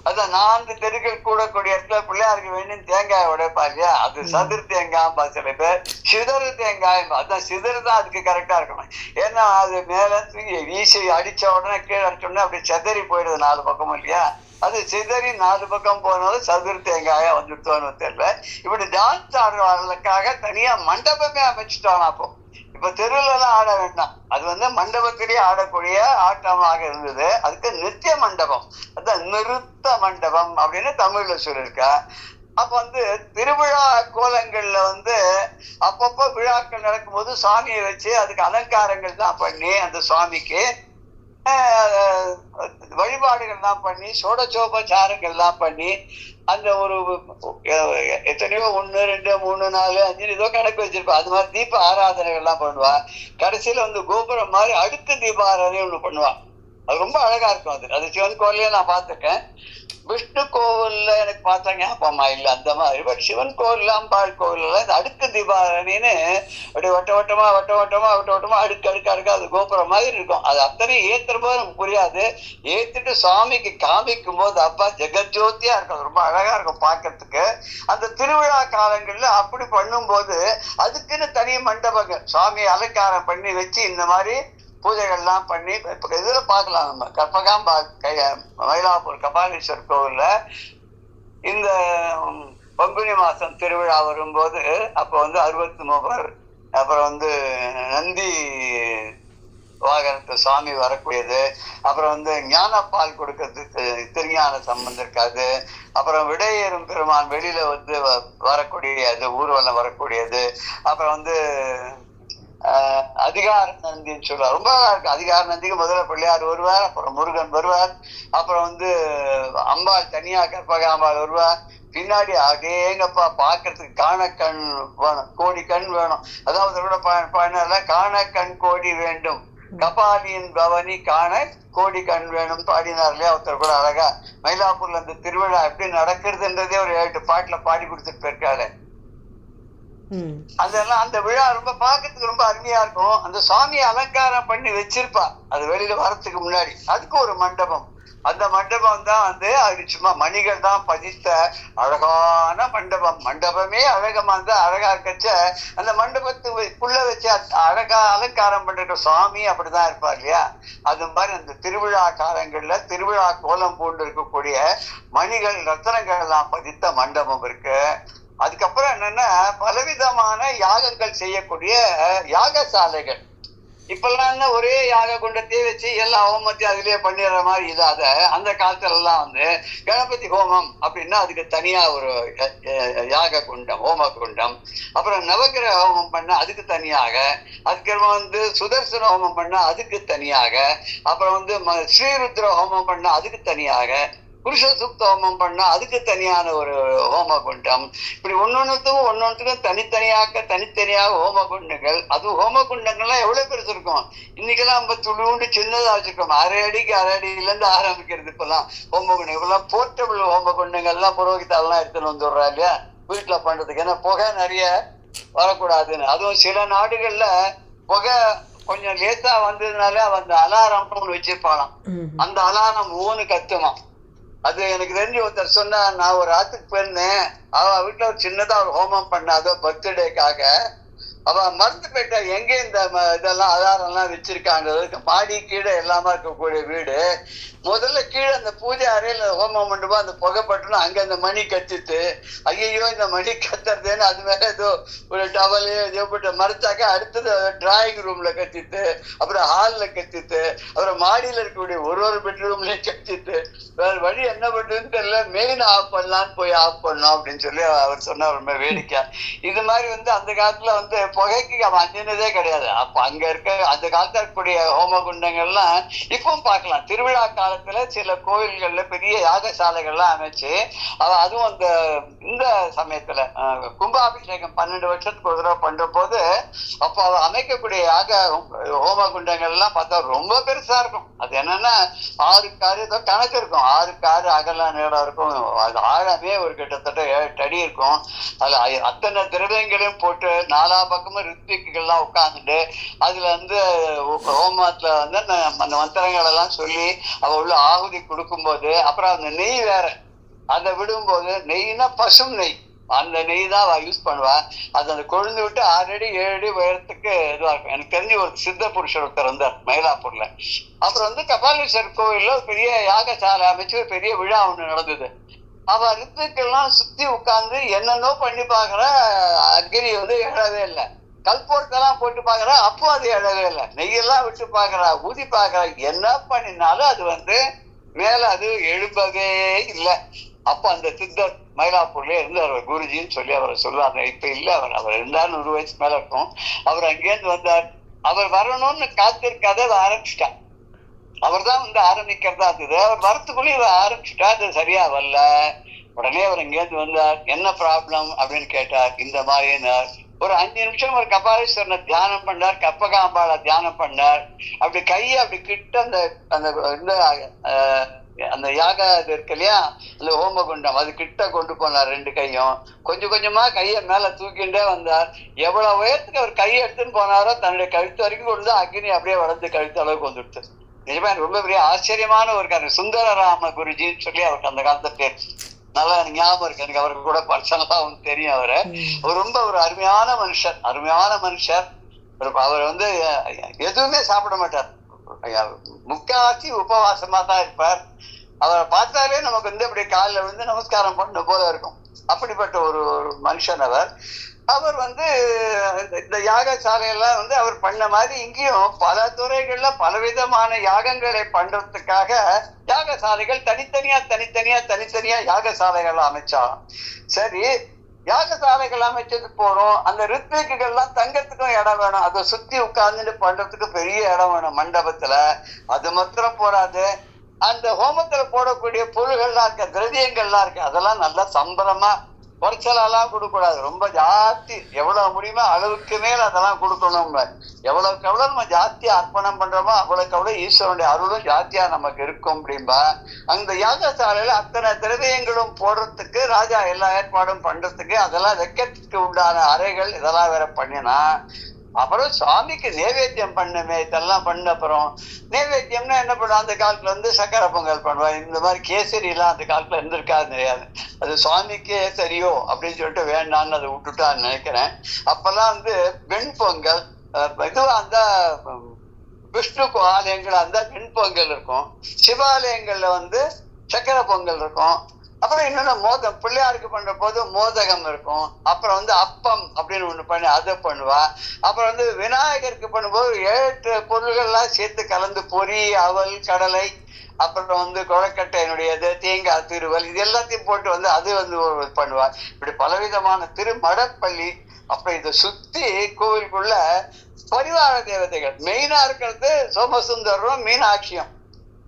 அதான் 4 தெருக்கள் கூடக்கூடிய இடத்துல பிள்ளையாருக்கு வேணும் தேங்காய் உடைப்பா இல்லையா, அது சதுர் தேங்காய்ப்பா. சில பேர் சிதறு தேங்காய், அதான் சிதறு தான் அதுக்கு கரெக்டா இருக்கணும். ஏன்னா அது மேல வீசி அடிச்ச உடனே கீழே அடிச்சோடனே அப்படி செதறி போயிடுது 4 பக்கமும் இல்லையா. அது சிதறி 4 பக்கம் போனாலும் சதுர் தேங்காயா வந்துட்டோன்னு தெரியல. இப்படி டான்ஸ் ஆடுறவர்களுக்காக தனியா மண்டபமே அமைச்சுட்டான். அப்போ இப்ப தெருவுல எல்லாம் ஆட வேண்டாம், அது வந்து மண்டபத்திலேயே ஆடக்கூடிய ஆட்டமாக இருந்தது. அதுக்கு நித்திய மண்டபம், அதான் நிறுத்த மண்டபம் அப்படின்னு தமிழ்ல சொல்லியிருக்கா. அப்ப வந்து திருவிழா கோலங்கள்ல வந்து அப்பப்போ விழாக்கள் நடக்கும்போது சுவாமியை வச்சு அதுக்கு அலங்காரங்கள் தான் பண்ணி அந்த சுவாமிக்கு வழிபாடுகள்லாம் பண்ணி சோடசோபச்சாரங்கள்லாம் பண்ணி அந்த ஒரு எத்தனையோ 1, 2, 3, 4, 5 ஏதோ கணக்கு வச்சிருப்பா. அது மாதிரி தீப ஆராதனைகள் எல்லாம் பண்ணுவா. கடைசியில வந்து கோபுரம் மாதிரி அடுக்கு தீப ஆராதனை ஒண்ணு பண்ணுவா. அது ரொம்ப அழகா இருக்கும். அது சிவன் கோவிலையே நான் பார்த்திருக்கேன். விஷ்ணு கோவில்ல எனக்கு பார்த்தாங்க அப்பமா இல்ல அந்த மாதிரி. பட் சிவன் கோவில், அம்பாள் கோவில் இந்த அடுக்கு தீபாரணின்னு அப்படியே வட்ட வட்டமா அடுக்கு அது கோபுரம் மாதிரி இருக்கும். அது அத்தனையும் ஏத்துற போது நமக்கு புரியாது. ஏத்துட்டு சுவாமிக்கு காமிக்கும் போது அப்பா ஜெகஜோதியா இருக்கும், ரொம்ப அழகா இருக்கும் பார்க்கறதுக்கு. அந்த திருவிழா காலங்கள்ல அப்படி பண்ணும்போது அதுக்குன்னு தனி மண்டபங்கள் சுவாமி அலங்காரம் பண்ணி வச்சு இந்த மாதிரி பூஜைகள்லாம் பண்ணி இதுல பார்க்கலாம். நம்ம கற்பகாம்பா மயிலாப்பூர் கபாலீஸ்வர் கோவில்ல இந்த பங்குனி மாசம் திருவிழா வரும்போது அப்போ வந்து 63 அப்புறம் வந்து நந்தி வாகனத்து சுவாமி வரக்கூடியது. அப்புறம் வந்து ஞானப்பால் கொடுக்கறதுக்கு திருஞான சம்பந்தம் இருக்காது. அப்புறம் விடையேறும் பெருமான் வெளியில வந்து வரக்கூடியது, ஊர்வலம் வரக்கூடியது. அப்புறம் வந்து அதிகார நந்தின்னு சொல்லுவார், ரொம்ப இருக்கு. அதிகார நந்திக்கு முதல்ல பிள்ளையார் வருவார், அப்புறம் முருகன் வருவார், அப்புறம் வந்து அம்பாள் தனியா கற்பகாம்பாள் வருவார். பின்னாடி அடேங்கப்பா பார்க்கறதுக்கு காண கண் வேணும், கோடி கண் வேணும். அதாவது கூட பாடினார்ல, காண கண் கோடி வேண்டும், கபாலியின் பவனி காண கோடி கண் வேணும் பாடினார் இல்லையா ஒருத்தர் கூட அழகா. மயிலாப்பூர்ல அந்த திருவிழா எப்படி நடக்கிறதுன்றதே ஒரு 8 பாட்டுல பாடி கொடுத்துட்டு போயிருக்காரு. அதெல்லாம் அந்த விழா ரொம்ப பார்க்கறதுக்கு ரொம்ப அருமையா இருக்கும். அந்த சுவாமியை அலங்காரம் பண்ணி வச்சிருப்பா அது வெளியில வரத்துக்கு முன்னாடி. அதுக்கு ஒரு மண்டபம், அந்த மண்டபம் தான் வந்து அது சும்மா மணிகள் தான் பதித்த அழகான மண்டபம். மண்டபமே அழகமா இருந்தா அழகா இருக்கச்ச அந்த மண்டபத்துக்குள்ள வச்சு அழகா அலங்காரம் பண்ற சுவாமி அப்படிதான் இருப்பார் இல்லையா. அது மாதிரி அந்த திருவிழா காலங்கள்ல திருவிழா கோலம் போட்டு இருக்கக்கூடிய மணிகள் ரத்தனங்கள் எல்லாம் பதித்த மண்டபம் இருக்கு. அதுக்கப்புறம் என்னன்னா பலவிதமான யாகங்கள் செய்யக்கூடிய யாகசாலைகள். இப்பெல்லாம் ஒரே யாக குண்டத்தையே வச்சு எல்லா ஹோமத்தையும் அதுலயே பண்ணிடுற மாதிரி இல்லாத அந்த காலத்துல எல்லாம் வந்து கணபதி ஹோமம் அப்படின்னா அதுக்கு தனியா ஒரு யாக குண்டம், ஹோம குண்டம். அப்புறம் நவகிரக ஹோமம் பண்ண அதுக்கு தனியாக, அதுக்கப்புறம் வந்து சுதர்சன ஹோமம் பண்ண அதுக்கு தனியாக, அப்புறம் வந்து ஸ்ரீருத்ர ஹோமம் பண்ண அதுக்கு தனியாக, புருஷ சுப்த ஹோமம் பண்ணா அதுக்கு தனியான ஒரு ஹோம குண்டம். இப்படி ஒன்னொன்னுத்துக்கும் தனித்தனியாக ஹோம குண்டங்கள். அது ஹோம குண்டங்கள்லாம் எவ்வளவு பெருசு இருக்கும். இன்னைக்கெல்லாம் நம்ம துளுண்டு சின்னதா வச்சிருக்கோம். அரை அடியில இருந்து ஆரம்பிக்கிறது. இப்பெல்லாம் ஹோம குண்டம் இப்பெல்லாம் போர்ட்டபிள் ஹோம குண்டங்கள்லாம் புரோகிதாலாம் எடுத்துன்னு வந்துடுறா இல்லையா வீட்டுல பண்றதுக்கு. ஏன்னா புகை நிறைய வரக்கூடாதுன்னு. அதுவும் சில நாடுகள்ல புகை கொஞ்சம் லேசா வந்ததுனால அந்த அலாரம் ஒண்ணு வச்சிருப்பாளாம். அந்த அலாரம் ஊன்னு கத்துமா. அது எனக்கு தெரிஞ்சு ஒருத்தர் சொன்னா, நான் ஒரு ஆத்துக்கு போயிருந்தேன், அவ வீட்டுல ஒரு சின்னதா ஒரு ஹோமம் பண்ணாதோ பர்த்டேக்காக. அவ மறந்து போயிட்டா எங்க இந்த இதெல்லாம் அலாரம் எல்லாம் வச்சிருக்காங்க. மாடி கீழே எல்லாமே இருக்கக்கூடிய வீடு. முதல்ல கீழே அந்த பூஜை அறையில ஹோமம் மண்டபம் அந்த புகைப்பட்டுனா அங்க அந்த மணி கத்திட்டு, ஐயோ இந்த மணி கத்துறதுன்னு அது மேல ஏதோ ஒரு டவலு ஏதோ போட்டு மறைச்சாக்க அடுத்தது டிராயிங் ரூம்ல கத்திட்டு, அப்புறம் ஹால்ல கத்திட்டு, அப்புறம் மாடியில இருக்கக்கூடிய ஒரு பெட்ரூம்லயும் கத்திட்டு, வேற வழி என்ன பண்றதுன்னு தெரியல. மெயின் ஆஃப் பண்ணலான்னு போய் ஆஃப் பண்ணோம் அப்படின்னு சொல்லி அவர் சொன்னார். ரொம்ப வேடிக்கை. இது மாதிரி வந்து அந்த காலத்துல வந்து புகைக்கு அவன் அஞ்சினதே கிடையாது. அப்ப அங்க இருக்க அந்த காலத்துல இருக்கக்கூடிய ஹோம குண்டங்கள்லாம் இப்பவும் பார்க்கலாம். திருவிழா காலத்துல சில கோயில்கள்ல பெரிய யாகசாலைகள்லாம் அமைச்சு அதுவும் அந்த இந்த சமயத்துல கும்பாபிஷேகம் 12 வருஷத்துக்கு ஒரு தடவை பண்ற போது அப்ப அவ அமைக்கக்கூடிய யாக ஹோம குண்டங்கள்லாம் பார்த்தா ரொம்ப பெருசா இருக்கும். அது என்னன்னா 6 ஏதோ கணக்கு இருக்கும். 6 அகல நீளம் இருக்கும். அது ஆழமே ஒரு கிட்டத்தட்ட 7 அடி இருக்கும். அதுல அத்தனை திரவியங்களையும் போட்டு 4 பக்கமும் ரித்விக்குகள்லாம் உட்காந்துட்டு அதுல வந்து ஹோமத்துல வந்து அந்த மந்திரங்கள் எல்லாம் சொல்லி அவ உள்ள ஆகுதி கொடுக்கும் போது, அப்புறம் அந்த நெய் வேற அதை விடும்போது, நெய்னா பசும் நெய், அந்த நெய் தான் அவ யூஸ் பண்ணுவா. அது அந்த கொழுந்து விட்டு 6 அடி 7 அடி உயரத்துக்கு இதுவா இருக்கும். எனக்கு தெரிஞ்சு ஒரு சித்த புருஷர் ஒருத்தர் வந்தார் மயிலாப்பூர்ல. அப்புறம் வந்து கபாலீஸ்வரர் கோவில்ல பெரிய யாகசாலை அமைச்சு பெரிய விழா ஒண்ணு நடந்தது. அவ ரித்துக்கெல்லாம் சுத்தி உட்கார்ந்து என்னென்னோ பண்ணி பாக்குற, அக்னி வந்து எழவே இல்லை. கல்போர்த்தெல்லாம் போட்டு பாக்குற, அப்போ அது எழவே இல்லை. நெய்யெல்லாம் விட்டு பாக்குறா, ஊதி பாக்குறா, என்ன பண்ணினாலும் அது வந்து மேல அது எழும்பவே இல்லை. அப்ப அந்த சித்தர் மயிலாப்பூர்ல இருந்தார் குருஜின்னு சொல்லி அவரை சொல்லுவாங்க. இப்ப இல்ல, அவர் இருந்தார் 100 வயசு மேல இருக்கும். அவர் அங்கேருந்து வந்தார். அவர் வரணும்னு காத்திருக்காத ஆரம்பிச்சுட்டார். அவர் தான் வந்து ஆரம்பிக்கிறதா இருந்தது. அவர் வரத்துக்குள்ளே இவர் ஆரம்பிச்சுட்டா, அது சரியா வரல. உடனே அவர் இங்கேருந்து வந்தார். என்ன ப்ராப்ளம் அப்படின்னு கேட்டார். இந்த மாதிரினார். ஒரு 5 நிமிஷம் ஒரு கபாலீஸ்வரனை தியானம் பண்ணார், கற்பகாம்பாளை தியானம் பண்ணார். அப்படி கையை அப்படி கிட்ட அந்த அந்த அந்த யாக இது இருக்கு இல்லையா, அந்த ஹோமகுண்டம் அது கிட்ட கொண்டு போனார். 2 கையும் கொஞ்சம் கொஞ்சமா கையை மேல தூக்கிண்டே வந்தார். எவ்வளவு உயரத்துக்கு அவர் கையை எடுத்துன்னு போனாரோ தன்னுடைய கழுத்து வரைக்கும் கொண்டு அக்னி அப்படியே வளர்ந்து கழுத்து அளவுக்கு வந்துடுச்சு. நிஜமா ரொம்ப பெரிய ஆச்சரியமான ஒரு காரணம். சுந்தரராம குருஜின்னு சொல்லி அவருக்கு அந்த காலத்துல பேர் நல்லா ஞாபகம் இருக்கு. எனக்கு அவருக்கு கூட பர்சனலா தெரியும். அவரு ரொம்ப ஒரு அருமையான மனுஷர். அவர் வந்து எதுவுமே சாப்பிட மாட்டார். முக்காவாசி உபவாசமா தான் இருப்பார். அவரை பார்த்தாலே நமக்கு வந்து அப்படி காலில் வந்து நமஸ்காரம் பண்ண போல இருக்கும். அப்படிப்பட்ட ஒரு மனுஷன் அவர் வந்து இந்த யாகசாலையெல்லாம் வந்து அவர் பண்ண மாதிரி இங்கேயும் பல துறைகள்ல பலவிதமான யாகங்களை பண்றதுக்காக யாகசாலைகள் தனித்தனியா யாகசாலைகள் அமைச்சாலும் சரி. யாகசாலைகள் அமைச்சது போறோம். அந்த ரித்விக்குகள்லாம் தங்கறதுக்கும் இடம் வேணும். அதை சுத்தி உட்கார்ந்துட்டு பண்றதுக்கு பெரிய இடம் வேணும் மண்டபத்துல. அது மாத்திரம் போறாது, அந்த ஹோமத்துல போடக்கூடிய பொருள்கள்லாம் இருக்க, திரவியங்கள்லாம் இருக்கு, அதெல்லாம் நல்லா சம்பரமா குறைச்சலாம் கொடுக்க கூடாது. ரொம்ப ஜாஸ்தி எவ்வளவு முடியுமோ அளவுக்கு மேல அதெல்லாம் கொடுக்கணும். எவ்வளவுக்கு எவ்வளவு நம்ம ஜாஸ்தியா அர்ப்பணம் பண்றோமோ அவ்வளவுக்கு அவ்வளவு ஈஸ்வரனுடைய அருளும் ஜாஸ்தியா நமக்கு இருக்கும் அப்படின்பா. அந்த யாகசாலையில அத்தனை திரவியங்களும் போடுறதுக்கு ராஜா எல்லா ஏற்பாடும் பண்றதுக்கு அதெல்லாம் வைக்கிறதுக்கு உண்டான அறைகள் இதெல்லாம் வேற பண்ணினா, அப்புறம் சுவாமிக்கு நைவேத்தியம் பண்ணுமே இதெல்லாம் பண்ண அப்புறம் நைவேத்தியம்னா என்ன பண்ணுவோம், அந்த காலத்துல சக்கரை பொங்கல் பண்ணுவோம். இந்த மாதிரி கேசரி எல்லாம் அந்த காலத்துல இருந்திருக்காது தெரியாது. அது சுவாமிக்கே சரியோ அப்படின்னு சொல்லிட்டு வேண்டான்னு அதை விட்டுட்டான்னு நினைக்கிறேன். அப்பெல்லாம் வெண்பொங்கல் இதுவா அந்த விஷ்ணு ஆலயங்கள் அந்த வெண்பொங்கல் இருக்கும், சிவாலயங்கள்ல சக்கரை பொங்கல் இருக்கும். அப்புறம் இன்னொன்னு மோதம் பிள்ளையாருக்கு பண்ற போது மோதகம் இருக்கும். அப்புறம் அப்பம் அப்படின்னு ஒண்ணு பண்ணி அதை பண்ணுவா. அப்புறம் விநாயகருக்கு பண்ணும்போது 7 பொருள்கள்லாம் சேர்த்து கலந்து பொரி, அவல், கடலை, அப்புறம் கொழக்கட்டையினுடையது, தேங்காய் திருவல், இது எல்லாத்தையும் போட்டு அது பண்ணுவா. இப்படி பலவிதமான திருமடப்பள்ளி. அப்புறம் இதை சுத்தி கோவிலுக்குள்ள பரிவார தேவதைகள் மெயினா இருக்கிறது சோமசுந்தரம், மீனாட்சியம்.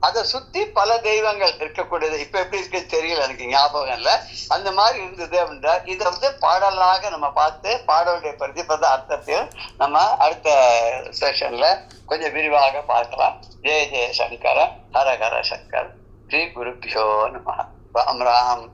அதை சுத்தி பல தெய்வங்கள் இருக்கக்கூடியது. இப்ப எப்படி இருக்கு தெரியல, எனக்கு ஞாபகம் இல்லை. அந்த மாதிரி இருந்தது அப்படின்னா இதை பாடலாக நம்ம பார்த்து பாடலுடைய பிரதிபத அர்த்தத்தையும் நம்ம அடுத்த செஷன்ல கொஞ்சம் விரிவாக பார்க்கலாம். ஜெய ஜெய சங்கர, ஹர ஹர சங்கர், ஸ்ரீ குருப்பியோ நம. ராம் ராம்.